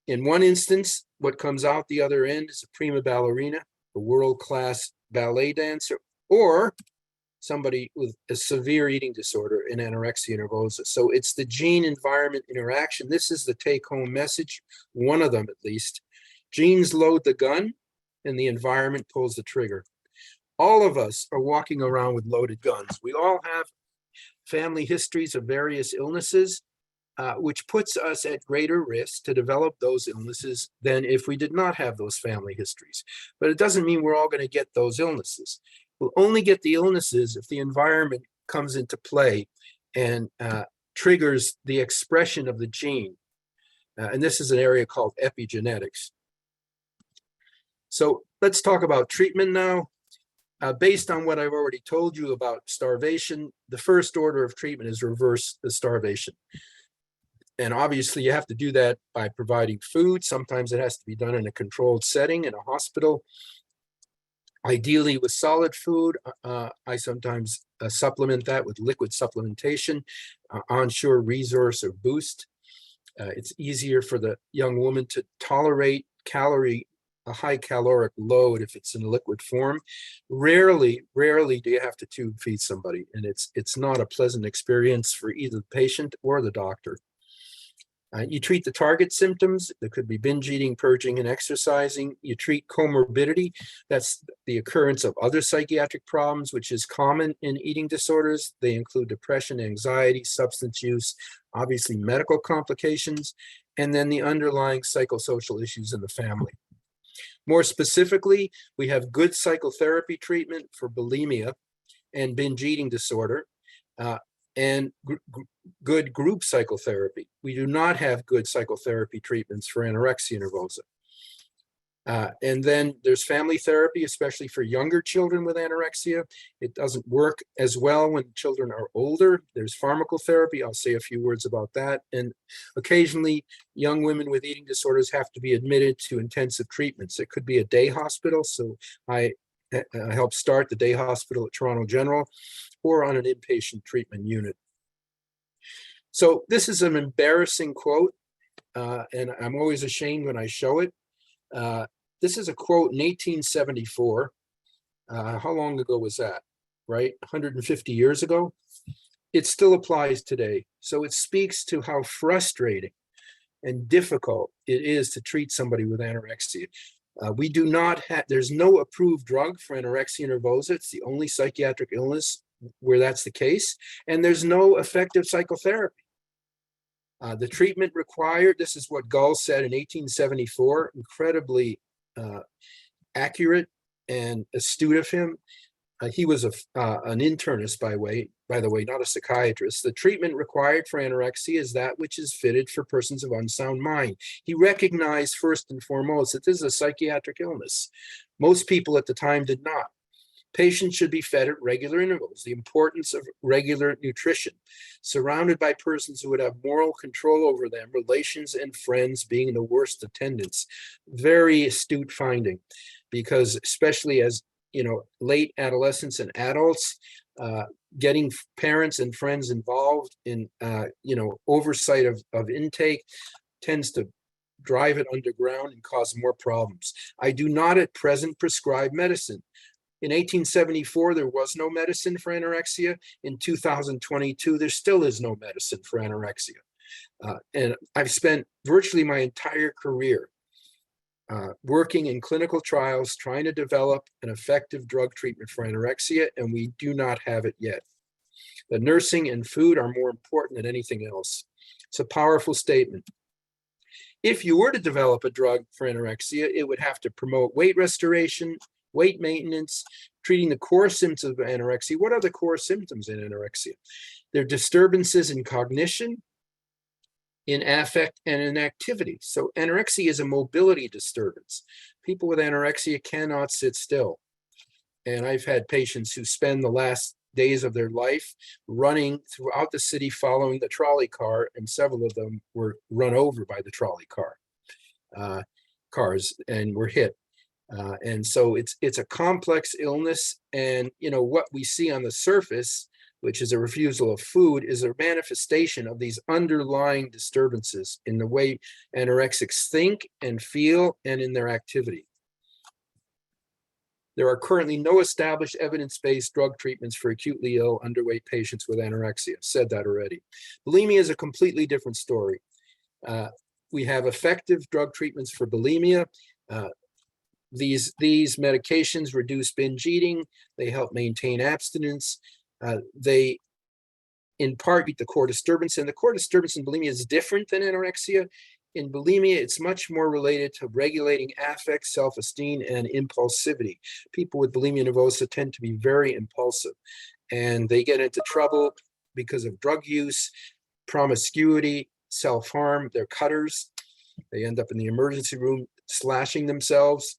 In one instance, what comes out the other end is a prima ballerina, a world-class ballet dancer, or somebody with a severe eating disorder in anorexia nervosa. So it's the gene-environment interaction. This is the take-home message, one of them at least. Genes load the gun, and the environment pulls the trigger. All of us are walking around with loaded guns. We all have family histories of various illnesses, which puts us at greater risk to develop those illnesses than if we did not have those family histories. But it doesn't mean we're all going to get those illnesses. We'll only get the illnesses if the environment comes into play and triggers the expression of the gene. And this is an area called epigenetics. So let's talk about treatment now. Based on what I've already told you about starvation, the first order of treatment is reverse the starvation. And obviously you have to do that by providing food. Sometimes it has to be done in a controlled setting in a hospital, ideally with solid food. I sometimes supplement that with liquid supplementation, Ensure, Resource, or Boost. It's easier for the young woman to tolerate a high caloric load if it's in liquid form. Rarely do you have to tube feed somebody, and it's not a pleasant experience for either the patient or the doctor. You treat the target symptoms. There could be binge eating, purging, and exercising. You treat comorbidity. That's the occurrence of other psychiatric problems, which is common in eating disorders. They include depression, anxiety, substance use, obviously medical complications, and then the underlying psychosocial issues in the family. More specifically, we have good psychotherapy treatment for bulimia and binge eating disorder, and good group psychotherapy. We do not have good psychotherapy treatments for anorexia nervosa. And then there's family therapy, especially for younger children with anorexia. It doesn't work as well when children are older. There's pharmacotherapy. I'll say a few words about that. And occasionally, young women with eating disorders have to be admitted to intensive treatments. It could be a day hospital. So I helped start the day hospital at Toronto General, or on an inpatient treatment unit. So this is an embarrassing quote, and I'm always ashamed when I show it. This is a quote in 1874. How long ago was that, right? 150 years ago? It still applies today. So it speaks to how frustrating and difficult it is to treat somebody with anorexia. We do not have, there's no approved drug for anorexia nervosa. It's the only psychiatric illness where that's the case. And there's no effective psychotherapy. The treatment required, this is what Gull said in 1874, incredibly accurate and astute of him. He was an internist, by the way, not a psychiatrist. The treatment required for anorexia is that which is fitted for persons of unsound mind. He recognized first and foremost that this is a psychiatric illness. Most people at the time did not. Patients should be fed at regular intervals, the importance of regular nutrition, surrounded by persons who would have moral control over them, relations and friends being the worst attendants. Very astute finding, because especially as late adolescents and adults, getting parents and friends involved in oversight of intake tends to drive it underground and cause more problems. I do not at present prescribe medicine. In 1874, there was no medicine for anorexia. In 2022, there still is no medicine for anorexia. And I've spent virtually my entire career working in clinical trials, trying to develop an effective drug treatment for anorexia, and we do not have it yet. The nursing and food are more important than anything else. It's a powerful statement. If you were to develop a drug for anorexia, it would have to promote weight restoration, weight maintenance, treating the core symptoms of anorexia. What are the core symptoms in anorexia? They're disturbances in cognition, in affect, and in activity. So anorexia is a mobility disturbance. People with anorexia cannot sit still. And I've had patients who spend the last days of their life running throughout the city following the trolley car, and several of them were run over by the trolley cars and were hit. And so it's a complex illness, and what we see on the surface, which is a refusal of food, is a manifestation of these underlying disturbances in the way anorexics think and feel and in their activity. There are currently no established evidence-based drug treatments for acutely ill, underweight patients with anorexia. I've said that already. Bulimia is a completely different story. We have effective drug treatments for bulimia. These medications reduce binge eating. They help maintain abstinence. They, in part, beat the core disturbance. And the core disturbance in bulimia is different than anorexia. In bulimia, it's much more related to regulating affect, self-esteem, and impulsivity. People with bulimia nervosa tend to be very impulsive, and they get into trouble because of drug use, promiscuity, self-harm. They're cutters. They end up in the emergency room slashing themselves.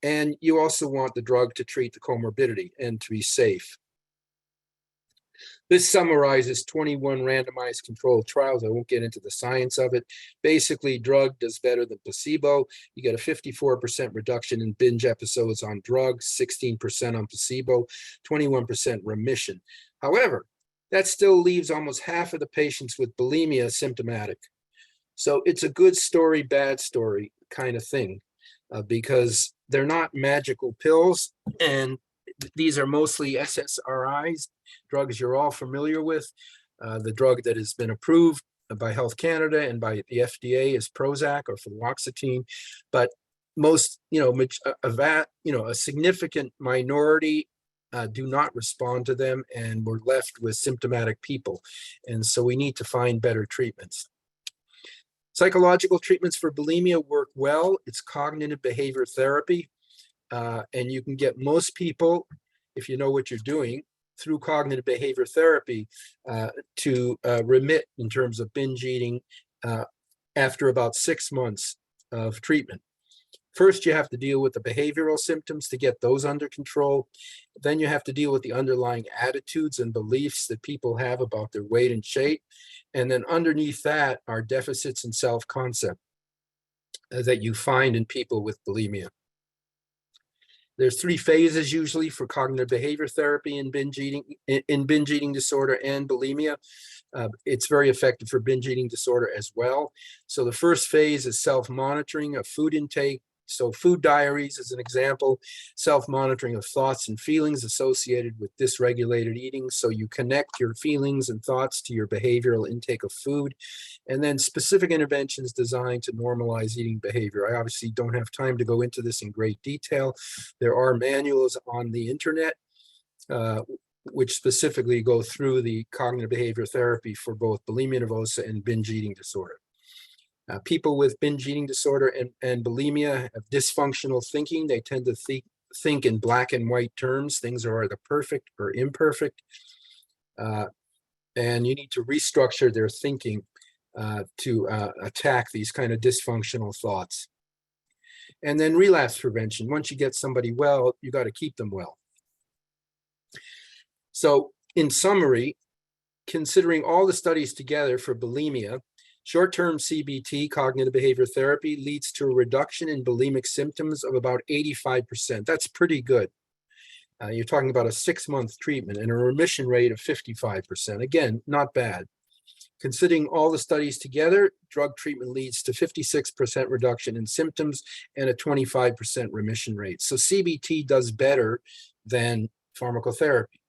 And you also want the drug to treat the comorbidity and to be safe. This summarizes 21 randomized controlled trials. I won't get into the science of it. Basically, drug does better than placebo. You get a 54% reduction in binge episodes on drugs, 16% on placebo, 21% remission. However, that still leaves almost half of the patients with bulimia symptomatic. So it's a good story, bad story kind of thing, because they're not magical pills, and these are mostly SSRIs, drugs you're all familiar with. The drug that has been approved by Health Canada and by the FDA is Prozac or fluoxetine, but most, a significant minority do not respond to them, and we're left with symptomatic people. And so we need to find better treatments. Psychological treatments for bulimia work well. It's cognitive behavior therapy. And you can get most people, if you know what you're doing, through cognitive behavior therapy to remit in terms of binge eating after about 6 months of treatment. First, you have to deal with the behavioral symptoms to get those under control. Then you have to deal with the underlying attitudes and beliefs that people have about their weight and shape. And then underneath that are deficits in self-concept that you find in people with bulimia. There's 3 phases usually for cognitive behavior therapy in binge eating disorder and bulimia. It's very effective for binge eating disorder as well. So the first phase is self-monitoring of food intake. So food diaries is an example, self-monitoring of thoughts and feelings associated with dysregulated eating. So you connect your feelings and thoughts to your behavioral intake of food, and then specific interventions designed to normalize eating behavior. I obviously don't have time to go into this in great detail. There are manuals on the internet which specifically go through the cognitive behavior therapy for both bulimia nervosa and binge eating disorder. People with binge eating disorder and bulimia have dysfunctional thinking. They tend to think in black and white terms. Things are either perfect or imperfect. And you need to restructure their thinking to attack these kind of dysfunctional thoughts. And then relapse prevention. Once you get somebody well, you got to keep them well. So in summary, considering all the studies together for bulimia, short-term CBT, cognitive behavior therapy, leads to a reduction in bulimic symptoms of about 85%. That's pretty good. You're talking about a 6-month treatment and a remission rate of 55%. Again, not bad. Considering all the studies together, drug treatment leads to 56% reduction in symptoms and a 25% remission rate. So CBT does better than pharmacotherapy,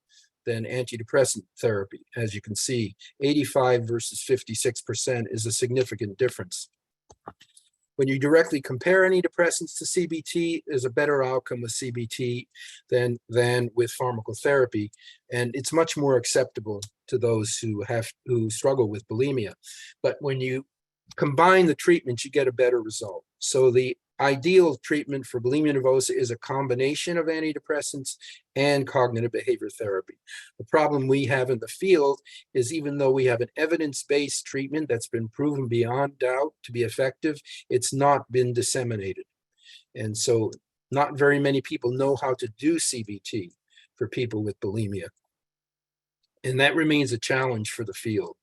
than antidepressant therapy. As you can see, 85 versus 56% is a significant difference. When you directly compare antidepressants to CBT, there's a better outcome with CBT than with pharmacotherapy, and it's much more acceptable to those who struggle with bulimia. But when you combine the treatments, you get a better result. So the ideal treatment for bulimia nervosa is a combination of antidepressants and cognitive behavior therapy. The problem we have in the field is, even though we have an evidence-based treatment that's been proven beyond doubt to be effective, it's not been disseminated. And so not very many people know how to do CBT for people with bulimia. And that remains a challenge for the field.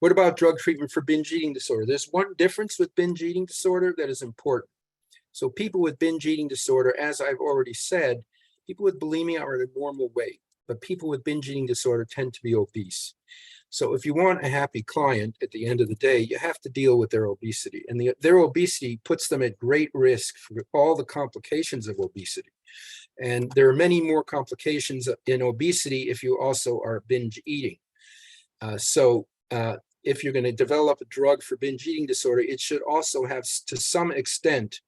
What about drug treatment for binge eating disorder? There's one difference with binge eating disorder that is important. So people with binge eating disorder, as I've already said, people with bulimia are at a normal weight, but people with binge eating disorder tend to be obese. So if you want a happy client at the end of the day, you have to deal with their obesity. And their obesity puts them at great risk for all the complications of obesity. And there are many more complications in obesity if you also are binge eating. If you're going to develop a drug for binge eating disorder, it should also have, to some extent,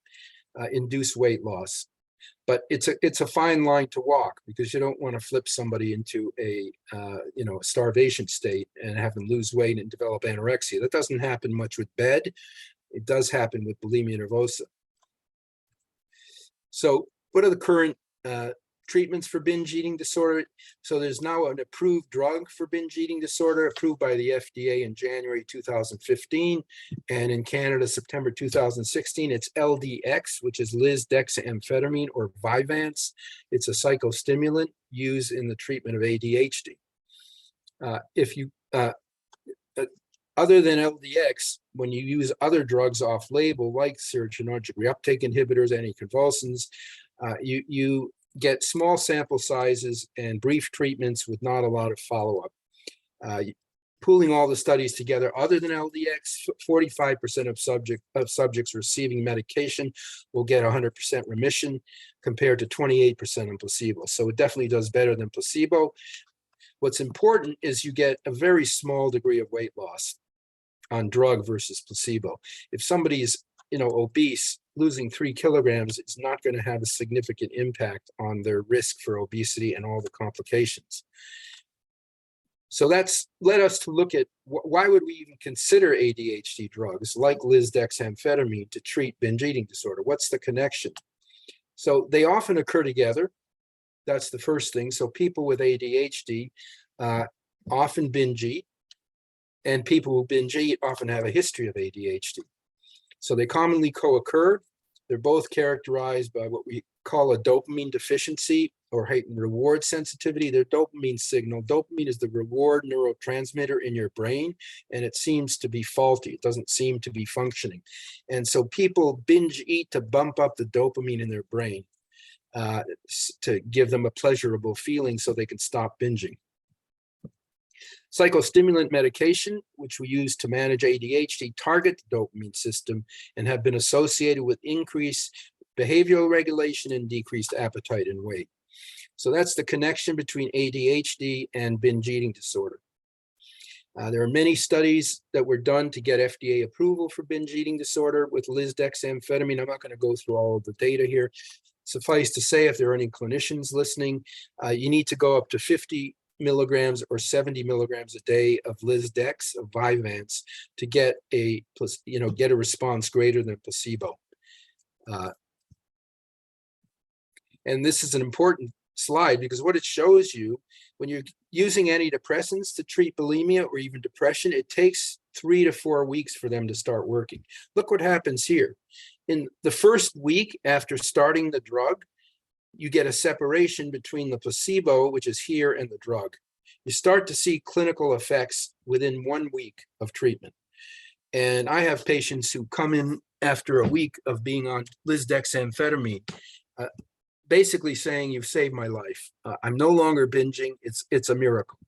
induce weight loss. But it's a fine line to walk, because you don't want to flip somebody into a starvation state and have them lose weight and develop anorexia. That doesn't happen much with BED. It does happen with bulimia nervosa. So what are the current treatments for binge eating disorder? So there's now an approved drug for binge eating disorder, approved by the FDA in January 2015, and in Canada, September 2016. It's LDX, which is lisdexamfetamine, or Vyvanse. It's a psychostimulant used in the treatment of ADHD. Other than LDX, when you use other drugs off-label, like serotonergic reuptake inhibitors, anticonvulsants, you get small sample sizes and brief treatments with not a lot of follow-up. Pooling all the studies together, other than LDX, 45% of subjects receiving medication will get 100% remission, compared to 28% in placebo. So it definitely does better than placebo. What's important is you get a very small degree of weight loss on drug versus placebo. If somebody is obese, losing 3 kilograms is not going to have a significant impact on their risk for obesity and all the complications. So that's led us to look at why would we even consider ADHD drugs like lisdexamfetamine to treat binge eating disorder? What's the connection? So they often occur together. That's the first thing. So people with ADHD often binge eat, and people who binge eat often have a history of ADHD. So they commonly co-occur. They're both characterized by what we call a dopamine deficiency or heightened reward sensitivity. Their dopamine signal. Dopamine is the reward neurotransmitter in your brain, and it seems to be faulty. It doesn't seem to be functioning. And so people binge eat to bump up the dopamine in their brain to give them a pleasurable feeling so they can stop binging. Psychostimulant medication, which we use to manage ADHD, target the dopamine system and have been associated with increased behavioral regulation and decreased appetite and weight. So that's the connection between ADHD and binge eating disorder. There are many studies that were done to get FDA approval for binge eating disorder with lisdexamfetamine. I'm not going to go through all of the data here. Suffice to say, if there are any clinicians listening, you need to go up to 50 milligrams or 70 milligrams a day of Lisdex, of Vyvanse, to get a response greater than placebo. And this is an important slide because what it shows you, when you're using antidepressants to treat bulimia or even depression, it takes 3 to 4 weeks for them to start working. Look what happens here. In the first week after starting the drug, you get a separation between the placebo, which is here, and the drug. You start to see clinical effects within 1 week of treatment. And I have patients who come in after a week of being on lisdexamfetamine, basically saying, "You've saved my life. I'm no longer binging. It's a miracle.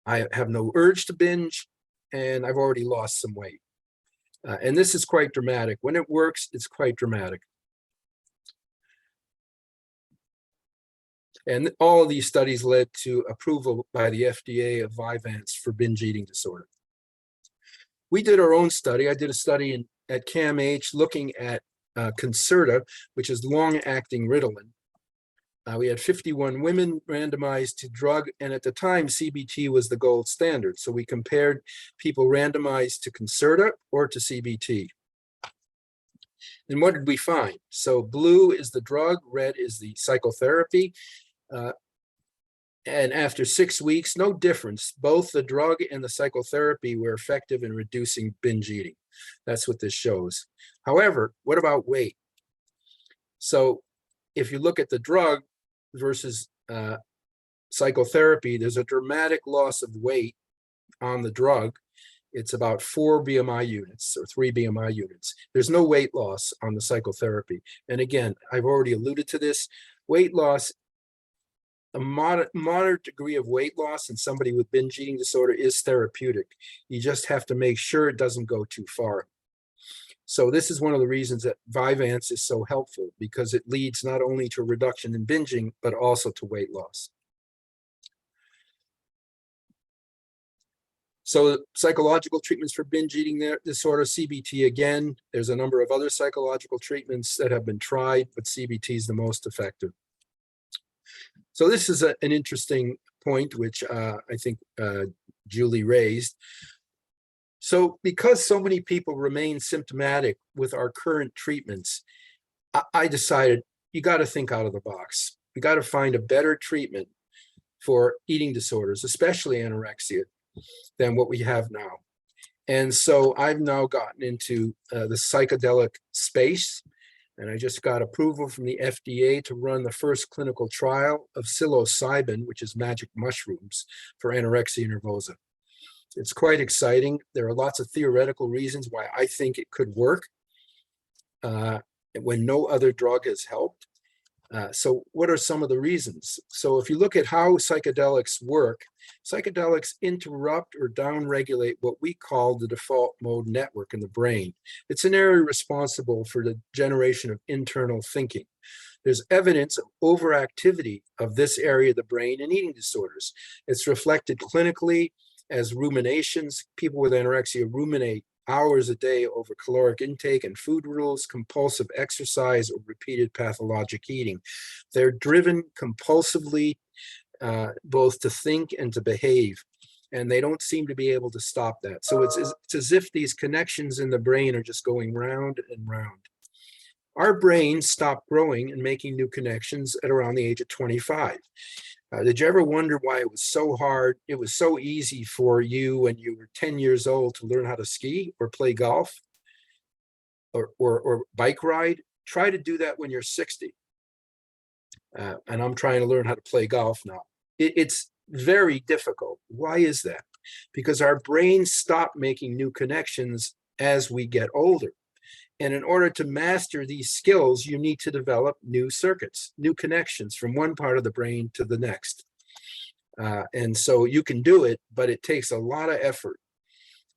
I have no urge to binge, and I've already lost some weight." And this is quite dramatic. When it works, it's quite dramatic. And all of these studies led to approval by the FDA of Vyvanse for binge eating disorder. We did our own study. I did a study at CAMH looking at Concerta, which is long-acting Ritalin. We had 51 women randomized to drug, and at the time, CBT was the gold standard. So we compared people randomized to Concerta or to CBT. And what did we find? So blue is the drug, red is the psychotherapy. And after 6 weeks, no difference. Both the drug and the psychotherapy were effective in reducing binge eating. That's what this shows. However, what about weight? So if you look at the drug versus psychotherapy, there's a dramatic loss of weight on the drug. It's about 4 BMI units or 3 BMI units. There's no weight loss on the psychotherapy. And again, I've already alluded to this. Weight loss, a moderate degree of weight loss in somebody with binge eating disorder is therapeutic. You just have to make sure it doesn't go too far. So this is one of the reasons that Vyvanse is so helpful, because it leads not only to a reduction in binging, but also to weight loss. So psychological treatments for binge eating disorder, CBT again, there's a number of other psychological treatments that have been tried, but CBT is the most effective. So this is an interesting point, which I think Julie raised. So because so many people remain symptomatic with our current treatments, I decided you got to think out of the box. We got to find a better treatment for eating disorders, especially anorexia, than what we have now. And so I've now gotten into the psychedelic space, and I just got approval from the FDA to run the first clinical trial of psilocybin, which is magic mushrooms, for anorexia nervosa. It's quite exciting. There are lots of theoretical reasons why I think it could work when no other drug has helped. So what are some of the reasons? So if you look at how psychedelics work, psychedelics interrupt or downregulate what we call the default mode network in the brain. It's an area responsible for the generation of internal thinking. There's evidence of overactivity of this area of the brain in eating disorders. It's reflected clinically as ruminations. People with anorexia ruminate hours a day over caloric intake and food rules, compulsive exercise, or repeated pathologic eating. They're driven compulsively both to think and to behave. And they don't seem to be able to stop that. So it's as if these connections in the brain are just going round and round. Our brains stop growing and making new connections at around the age of 25. Did you ever wonder why it was so hard? It was so easy for you when you were 10 years old to learn how to ski or play golf or bike ride. Try to do that when you're 60. And I'm trying to learn how to play golf now. It's very difficult. Why is that? Because our brains stop making new connections as we get older. And in order to master these skills, you need to develop new circuits, new connections from one part of the brain to the next. And so you can do it, but it takes a lot of effort.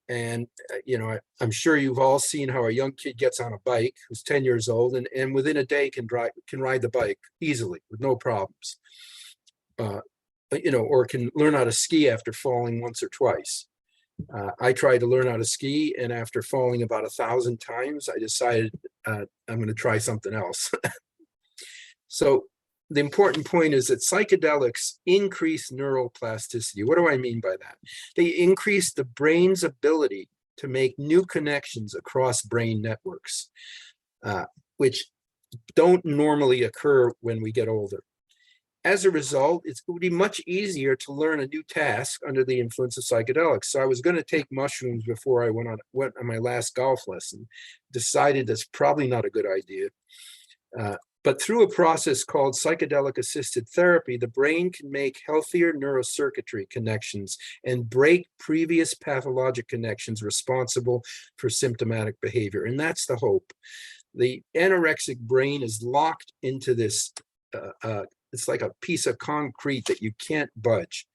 And, you know, I'm sure you've all seen how a young kid gets on a bike who's 10 years old and within a day can ride the bike easily with no problems. You know, or can learn how to ski after falling once or twice. I tried to learn how to ski, and after falling about 1,000 times, I decided I'm going to try something else. So the important point is that psychedelics increase neuroplasticity. What do I mean by that? They increase the brain's ability to make new connections across brain networks, which don't normally occur when we get older. As a result, it would be much easier to learn a new task under the influence of psychedelics. So I was going to take mushrooms before I went on my last golf lesson, decided that's probably not a good idea. But through a process called psychedelic-assisted therapy, the brain can make healthier neurocircuitry connections and break previous pathologic connections responsible for symptomatic behavior. And that's the hope. The anorexic brain is locked into this it's like a piece of concrete that you can't budge.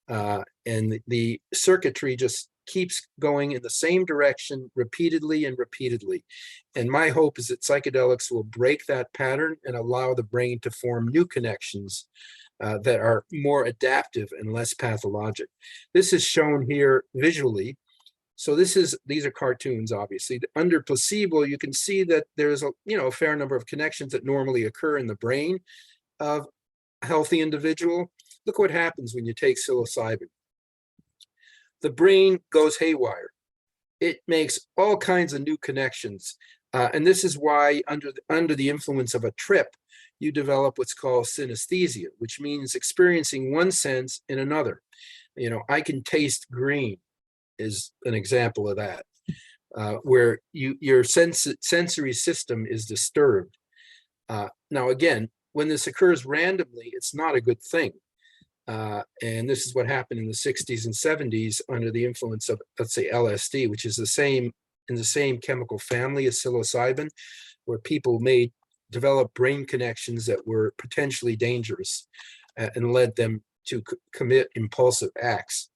And the circuitry just keeps going in the same direction repeatedly and repeatedly. And my hope is that psychedelics will break that pattern and allow the brain to form new connections that are more adaptive and less pathologic. This is shown here visually. So these are cartoons, obviously. Under placebo, you can see that there's a fair number of connections that normally occur in the brain of a healthy individual. Look what happens when you take psilocybin. The brain goes haywire. It makes all kinds of new connections. And this is why under the influence of a trip, you develop what's called synesthesia, which means experiencing one sense in another. You know, I can taste green is an example of that, where your sensory system is disturbed. Now, again, when this occurs randomly, it's not a good thing. And this is what happened in the 60s and 70s under the influence of, let's say, LSD, which is in the same chemical family as psilocybin, where people develop brain connections that were potentially dangerous and led them to commit impulsive acts.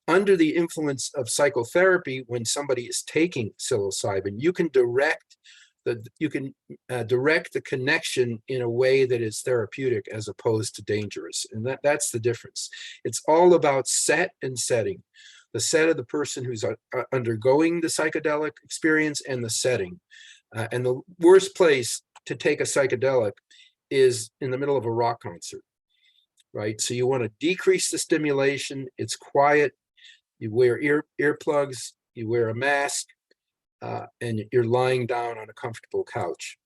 Under the influence of psychotherapy, when somebody is taking psilocybin, you can direct the connection in a way that is therapeutic as opposed to dangerous. And that's the difference. It's all about set and setting. The set of the person who's undergoing the psychedelic experience and the setting. And the worst place to take a psychedelic is in the middle of a rock concert, right? So you want to decrease the stimulation. It's quiet. You wear earplugs, you wear a mask, and you're lying down on a comfortable couch.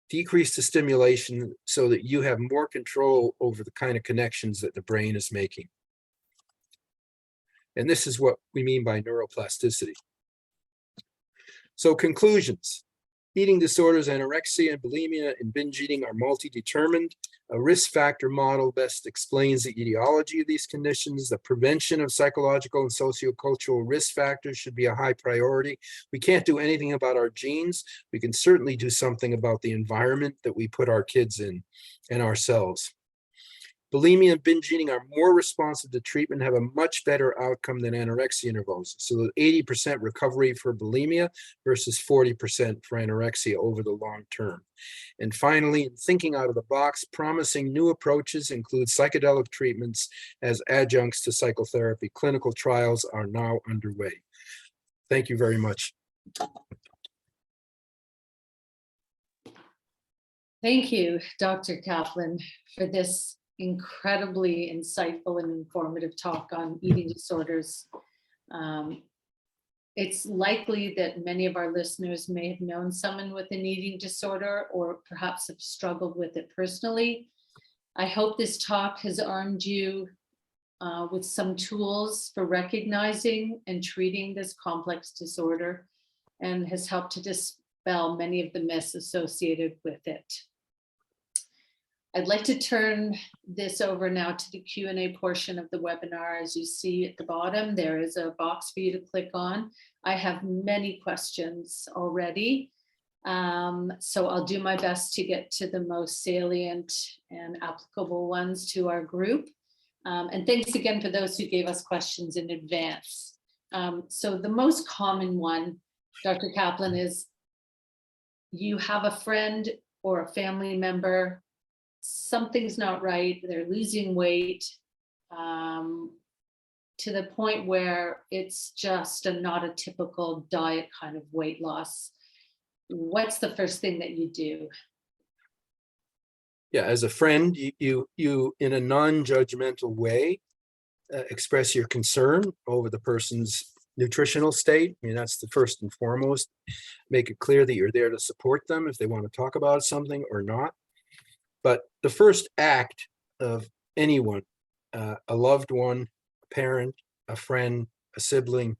Decrease the stimulation so that you have more control over the kind of connections that the brain is making. And this is what we mean by neuroplasticity. So conclusions. Eating disorders, anorexia, and bulimia, and binge eating are multi-determined. A risk factor model best explains the etiology of these conditions. The prevention of psychological and sociocultural risk factors should be a high priority. We can't do anything about our genes. We can certainly do something about the environment that we put our kids in and ourselves. Bulimia and binge eating are more responsive to treatment, have a much better outcome than anorexia and nervosis. So 80% recovery for bulimia versus 40% for anorexia over the long term. And finally, thinking out of the box, promising new approaches include psychedelic treatments as adjuncts to psychotherapy. Clinical trials are now underway. Thank you very much. Thank you, Dr. Kaplan, for this incredibly insightful and informative talk on eating disorders. It's likely that many of our listeners may have known someone with an eating disorder or perhaps have struggled with it personally. I hope this talk has armed you with some tools for recognizing and treating this complex disorder and has helped to dispel many of the myths associated with it. I'd like to turn this over now to the Q&A portion of the webinar. As you see at the bottom, there is a box for you to click on. I have many questions already, so I'll do my best to get to the most salient and applicable ones to our group. And thanks again for those who gave us questions in advance. So the most common one, Dr. Kaplan, is you have a friend or a family member, something's not right, they're losing weight to the point where it's just not a typical diet kind of weight loss. What's the first thing that you do? Yeah, as a friend, you in a non-judgmental way express your concern over the person's nutritional state. I mean, that's the first and foremost. Make it clear that you're there to support them if they want to talk about something or not. But the first act of anyone, a loved one, a parent, a friend, a sibling,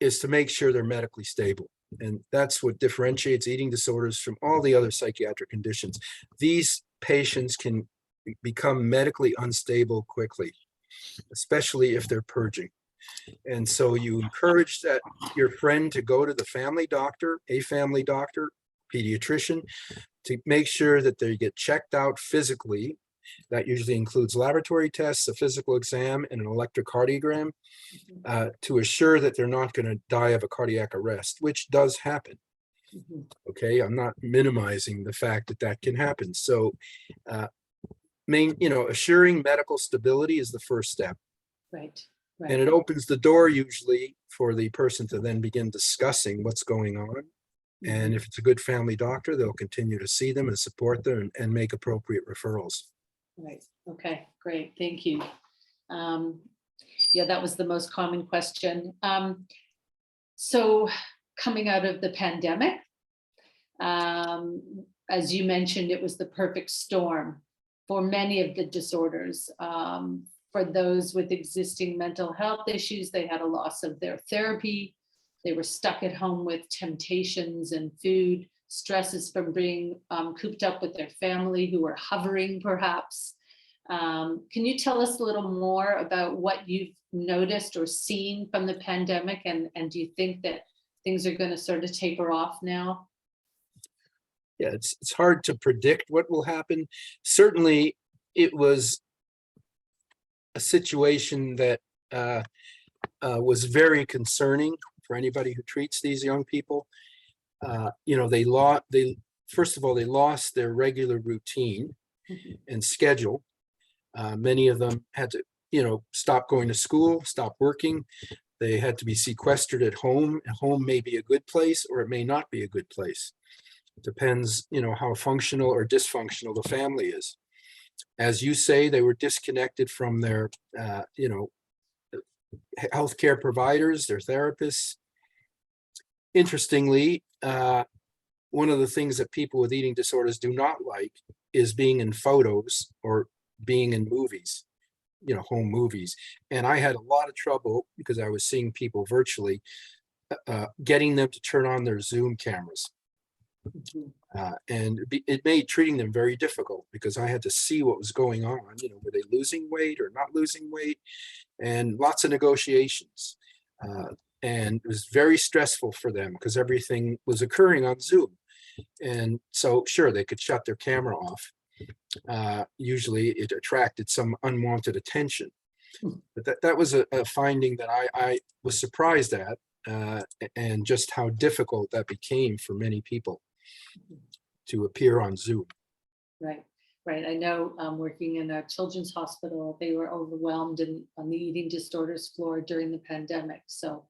is to make sure they're medically stable. And that's what differentiates eating disorders from all the other psychiatric conditions. These patients can become medically unstable quickly, especially if they're purging. And so you encourage that your friend to go to the family doctor, a family doctor, pediatrician, to make sure that they get checked out physically. That usually includes laboratory tests, a physical exam, and an electrocardiogram to assure that they're not going to die of a cardiac arrest, which does happen. Okay, I'm not minimizing the fact that that can happen. So, assuring medical stability is the first step. Right. And it opens the door usually for the person to then begin discussing what's going on. And if it's a good family doctor, they'll continue to see them and support them and make appropriate referrals. Right. Okay, great. Thank you. Yeah, that was the most common question. So coming out of the pandemic, as you mentioned, it was the perfect storm for many of the disorders. For those with existing mental health issues, they had a loss of their therapy. They were stuck at home with temptations and food, stresses from being cooped up with their family who were hovering perhaps. Can you tell us a little more about what you've noticed or seen from the pandemic? And do you think that things are going to sort of taper off now? Yeah, it's hard to predict what will happen. Certainly, it was a situation that was very concerning for anybody who treats these young people. First of all, they lost their regular routine and schedule. Many of them had to, stop going to school, stop working. They had to be sequestered at home. Home may be a good place or it may not be a good place. It depends, how functional or dysfunctional the family is. As you say, they were disconnected from their, healthcare providers, their therapists. Interestingly, one of the things that people with eating disorders do not like is being in photos or being in movies, home movies. And I had a lot of trouble because I was seeing people virtually, getting them to turn on their Zoom cameras. And it made treating them very difficult because I had to see what was going on. Were they losing weight or not losing weight? And lots of negotiations. And it was very stressful for them because everything was occurring on Zoom. And so, sure, they could shut their camera off. Usually it attracted some unwanted attention. But that was a finding that I was surprised at, and just how difficult that became for many people to appear on Zoom. Right. I know working in a children's hospital, they were overwhelmed on the eating disorders floor during the pandemic. So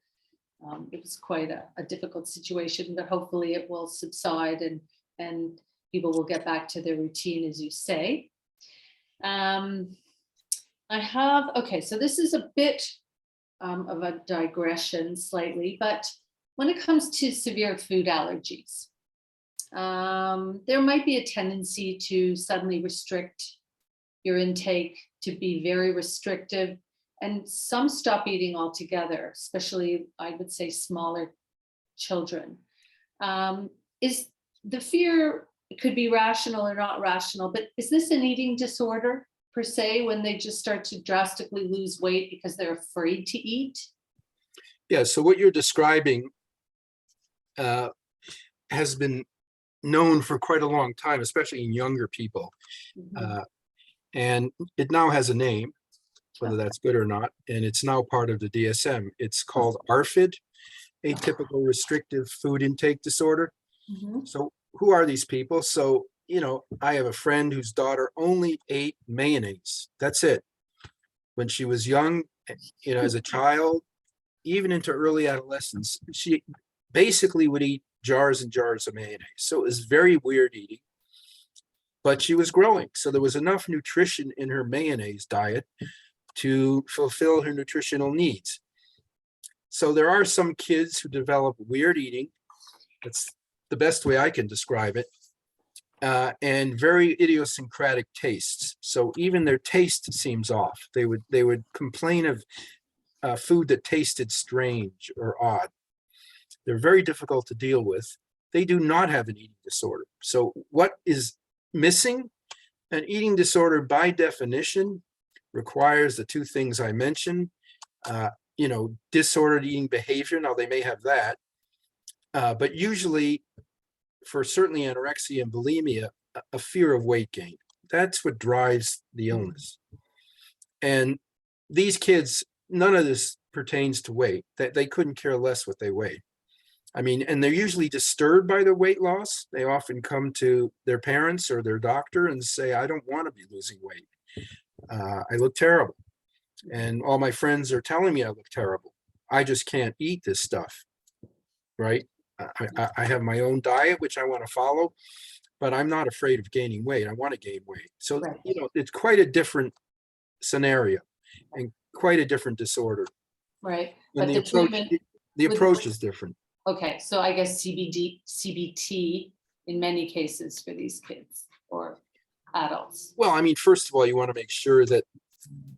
it was quite a difficult situation, but hopefully it will subside and people will get back to their routine, as you say. I have, okay, so this is a bit of a digression slightly, but when it comes to severe food allergies, there might be a tendency to suddenly restrict your intake, to be very restrictive, and some stop eating altogether, especially I would say smaller children. Is the fear, it could be rational or not rational, but is this an eating disorder per se, when they just start to drastically lose weight because they're afraid to eat? Yeah, so what you're describing has been known for quite a long time, especially in younger people. Mhm. And it now has a name, whether Okay. that's good or not, and it's now part of the DSM. It's called ARFID, Atypical Restrictive Food Intake Disorder. Mhm. So who are these people? So, I have a friend whose daughter only ate mayonnaise. That's it. When she was young, as a child, even into early adolescence, she basically would eat jars and jars of mayonnaise. So it was very weird eating, but she was growing. So there was enough nutrition in her mayonnaise diet to fulfill her nutritional needs. So there are some kids who develop weird eating. That's the best way I can describe it. And very idiosyncratic tastes. So even their taste seems off. They would complain of food that tasted strange or odd. They're very difficult to deal with. They do not have an eating disorder. So what is missing? An eating disorder, by definition, requires the two things I mentioned. Disordered eating behavior. Now they may have that, but usually, for certainly anorexia and bulimia, a fear of weight gain. That's what drives the illness. And these kids, none of this pertains to weight. That they couldn't care less what they weigh. I mean, and they're usually disturbed by their weight loss. They often come to their parents or their doctor and say, I don't want to be losing weight. I look terrible. And all my friends are telling me I look terrible. I just can't eat this stuff, right? I have my own diet, which I want to follow, but I'm not afraid of gaining weight. I want to gain weight. So, Right. It's quite a different scenario and quite a different disorder. Right. And But the treatment, the with- approach is different. okay, so I guess CBT in many cases for these kids or adults. Well, I mean, first of all, you want to make sure that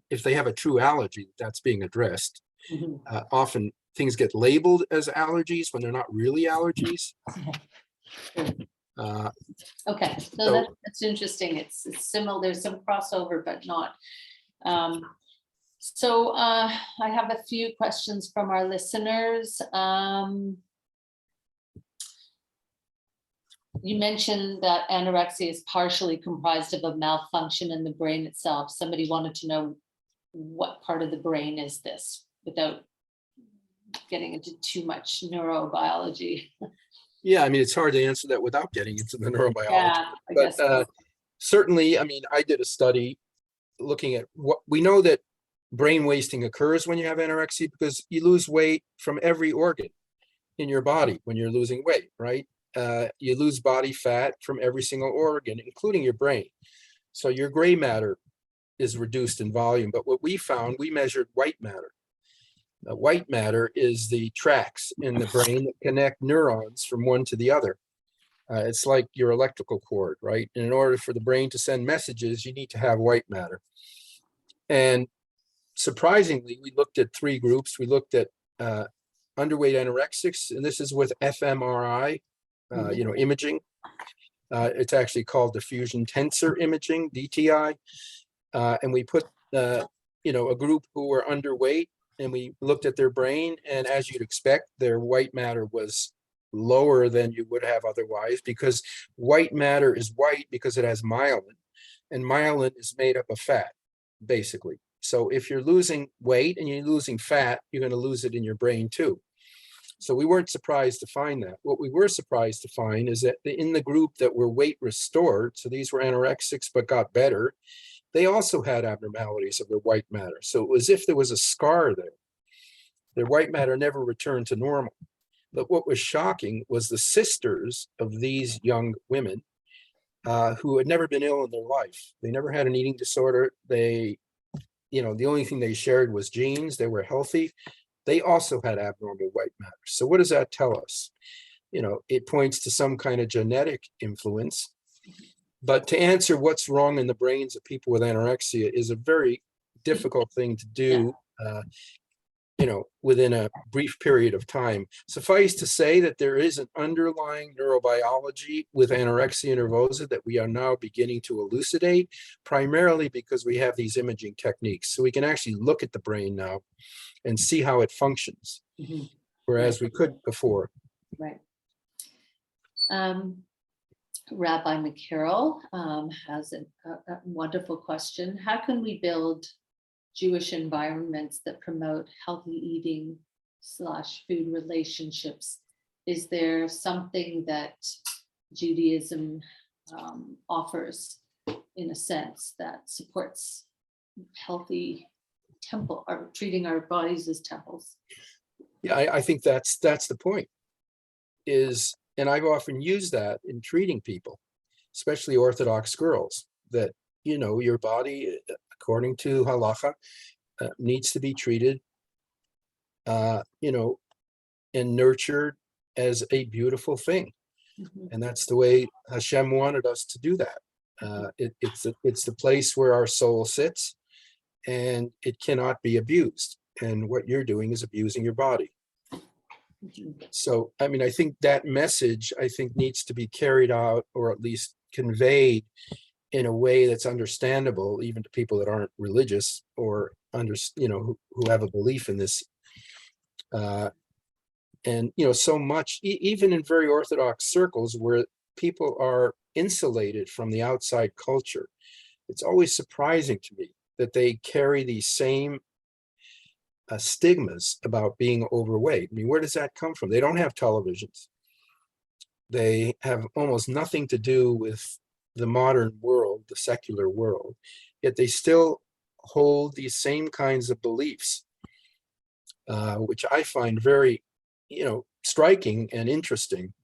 if they have a true allergy, that's being addressed. Mhm. Often things get labeled as allergies when they're not really allergies. Uh, Okay, so So- that's interesting. It's similar, there's some crossover, but not. So I have a few questions from our listeners. You mentioned that anorexia is partially comprised of a malfunction in the brain itself. Somebody wanted to know what part of the brain is this without getting into too much neurobiology. Yeah, I mean, it's hard to answer that without getting into the neurobiology. Yeah, I But guess so. certainly, I mean, I did a study looking at what we know that brain wasting occurs when you have anorexia because you lose weight from every organ in your body when you're losing weight, right? You lose body fat from every single organ, including your brain. So your gray matter is reduced in volume. But what we found, we measured white matter. White matter is the tracks in the brain that connect neurons from one to the other. It's like your electrical cord, right? And in order for the brain to send messages, you need to have white matter. And surprisingly, we looked at three groups. We looked at underweight anorexics, and this is with fMRI, imaging. It's actually called diffusion tensor imaging, DTI. And we put, a group who were underweight, and we looked at their brain, and as you'd expect, their white matter was lower than you would have otherwise, because white matter is white because it has myelin, and myelin is made up of fat, basically. So if you're losing weight and you're losing fat, you're going to lose it in your brain too. So we weren't surprised to find that. What we were surprised to find is that in the group that were weight restored, so these were anorexics but got better, they also had abnormalities of their white matter. So it was as if there was a scar there. Their white matter never returned to normal. But what was shocking was the sisters of these young women who had never been ill in their life. They never had an eating disorder. They, the only thing they shared was genes. They were healthy. They also had abnormal white matter. So what does that tell us? It points to some kind of genetic influence. But to answer what's wrong in the brains of people with anorexia is a very difficult thing to do, within a brief period of time. Suffice to say that there is an underlying neurobiology with anorexia nervosa that we are now beginning to elucidate, primarily because we have these imaging techniques. So we can actually look at the brain now and see how it functions, whereas we could before. Right. Rabbi McCarroll has a wonderful question. How can we build Jewish environments that promote healthy eating / food relationships? Is there something that Judaism offers, in a sense, that supports healthy temple, or treating our bodies as temples? Yeah, I think that's the point. And I've often used that in treating people, especially Orthodox girls, that, your body, according to halacha, needs to be treated, and nurtured as a beautiful thing. And that's the way Hashem wanted us to do that. It's the place where our soul sits, and it cannot be abused. And what you're doing is abusing your body. So, I think that message, needs to be carried out, or at least conveyed in a way that's understandable, even to people that aren't religious or who have a belief in this. And, so much, even in very Orthodox circles where people are insulated from the outside culture, it's always surprising to me that they carry these same stigmas about being overweight. Where does that come from? They don't have televisions. They have almost nothing to do with the modern world, the secular world, yet they still hold these same kinds of beliefs, which I find very, striking and interesting.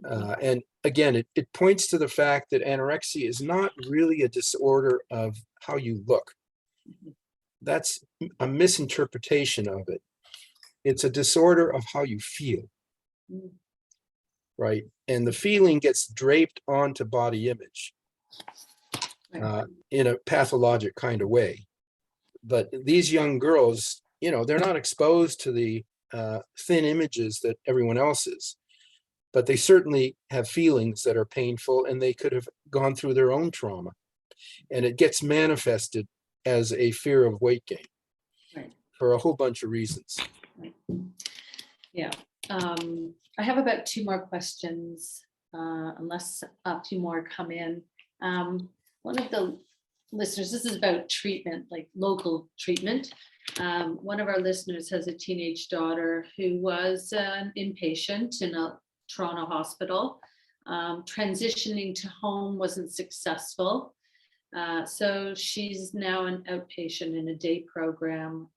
And again, it points to the fact that anorexia is not really a disorder of how you look. That's a misinterpretation of it. It's a disorder of how you feel, right? And the feeling gets draped onto body image in a pathologic kind of way. But these young girls, they're not exposed to the thin images that everyone else is, but they certainly have feelings that are painful, and they could have gone through their own trauma. And it gets manifested as a fear of weight gain for a whole bunch of reasons. Yeah. I have about 2 more questions, unless 2 more come in. One of the listeners, this is about treatment, like local treatment. One of our listeners has a teenage daughter who was an inpatient in a Toronto hospital. Transitioning to home wasn't successful. So she's now an outpatient in a day program,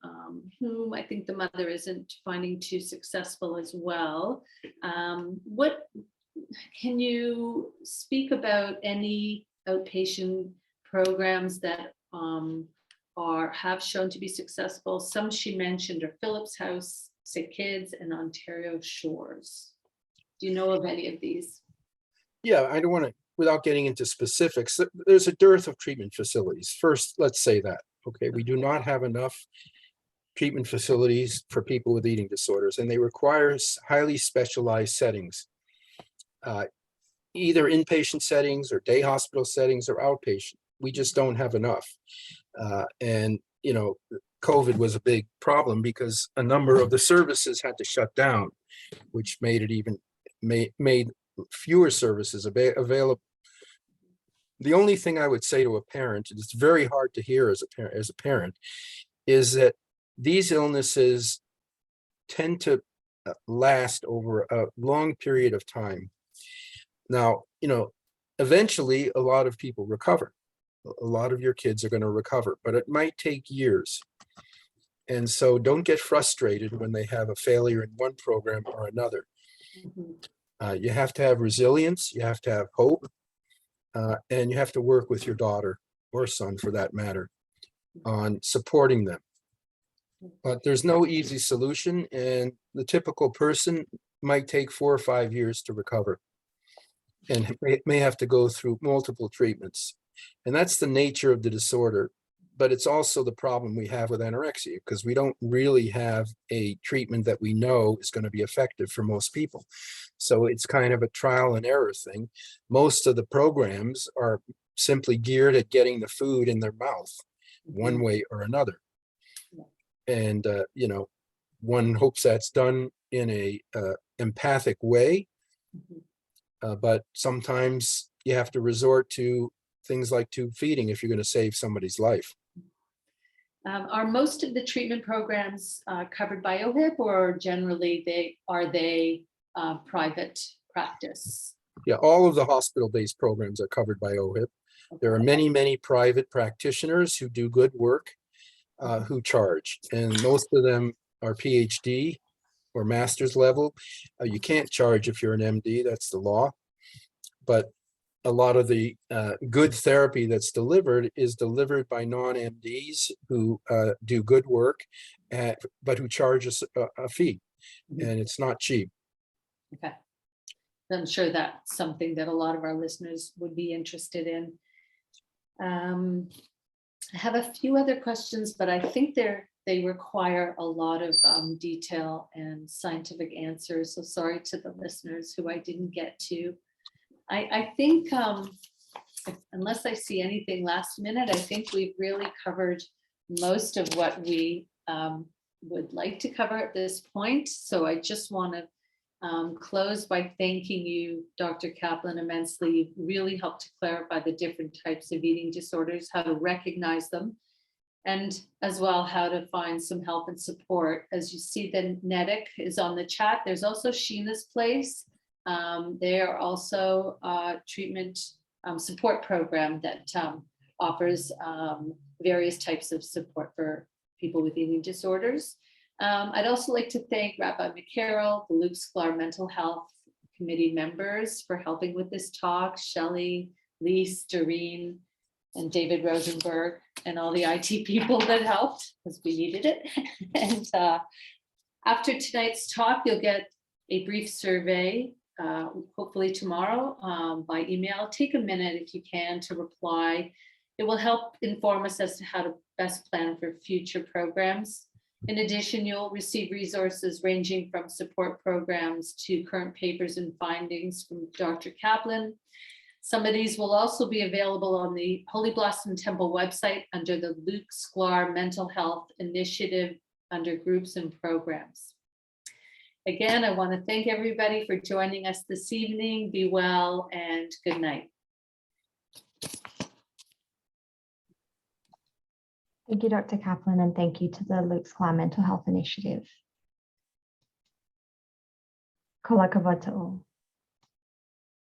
whom I think the mother isn't finding too successful as well. What can you speak about any outpatient programs that have shown to be successful? Some she mentioned are Phillips House, Sick Kids, and Ontario Shores. Do you know of any of these? Yeah, I don't want to, without getting into specifics, there's a dearth of treatment facilities. First, let's say that, okay, we do not have enough treatment facilities for people with eating disorders, and they require highly specialized settings, either inpatient settings or day hospital settings or outpatient. We just don't have enough. And, COVID was a big problem because a number of the services had to shut down, which made it even, made fewer services available. The only thing I would say to a parent, and it's very hard to hear as a parent, is that these illnesses tend to last over a long period of time. Now, eventually a lot of people recover. A lot of your kids are going to recover, but it might take years. And so don't get frustrated when they have a failure in one program or another. You have to have resilience. You have to have hope. And you have to work with your daughter or son, for that matter, on supporting them. But there's no easy solution, and the typical person might take 4 or 5 years to recover and may have to go through multiple treatments. And that's the nature of the disorder. But it's also the problem we have with anorexia, because we don't really have a treatment that we know is going to be effective for most people. So it's kind of a trial and error thing. Most of the programs are simply geared at getting the food in their mouth one way or another. And, you know, one hopes that's done in a empathic way, but sometimes you have to resort to things like tube feeding if you're going to save somebody's life. Are most of the treatment programs covered by OHIP, or generally are they private practice? Yeah, all of the hospital-based programs are covered by OHIP. There are many, many private practitioners who do good work, who charge, and most of them are PhD or master's level. You can't charge if you're an MD, that's the law. But a lot of the good therapy that's delivered is delivered by non-MDs who do good work, but who charge a fee, and it's not cheap. Okay. I'm sure that's something that a lot of our listeners would be interested in. I have a few other questions, but I think they require a lot of detail and scientific answers. So sorry to the listeners who I didn't get to. I think, unless I see anything last minute, I think we've really covered most of what we would like to cover at this point. So I just want to close by thanking you, Dr. Kaplan, immensely. You really helped to clarify the different types of eating disorders, how to recognize them, and as well how to find some help and support. As you see, the NEDIC is on the chat. There's also Sheena's Place. They are also a treatment support program that offers various types of support for people with eating disorders. I'd also like to thank Rabbi McCarroll, the Luke Sklar Mental Health Committee members for helping with this talk, Shelley, Lise, Doreen, and David Rosenberg, and all the IT people that helped, because we needed it. And after tonight's talk, you'll get a brief survey, hopefully tomorrow by email. Take a minute if you can to reply. It will help inform us as to how to best plan for future programs. In addition, you'll receive resources ranging from support programs to current papers and findings from Dr. Kaplan. Some of these will also be available on the Holy Blossom Temple website under the Luke Sklar Mental Health Initiative under groups and programs. Again, I want to thank everybody for joining us this evening. Be well and good night. Thank you, Dr. Kaplan, and thank you to the Luke Sklar Mental Health Initiative. Kol hakavod to all.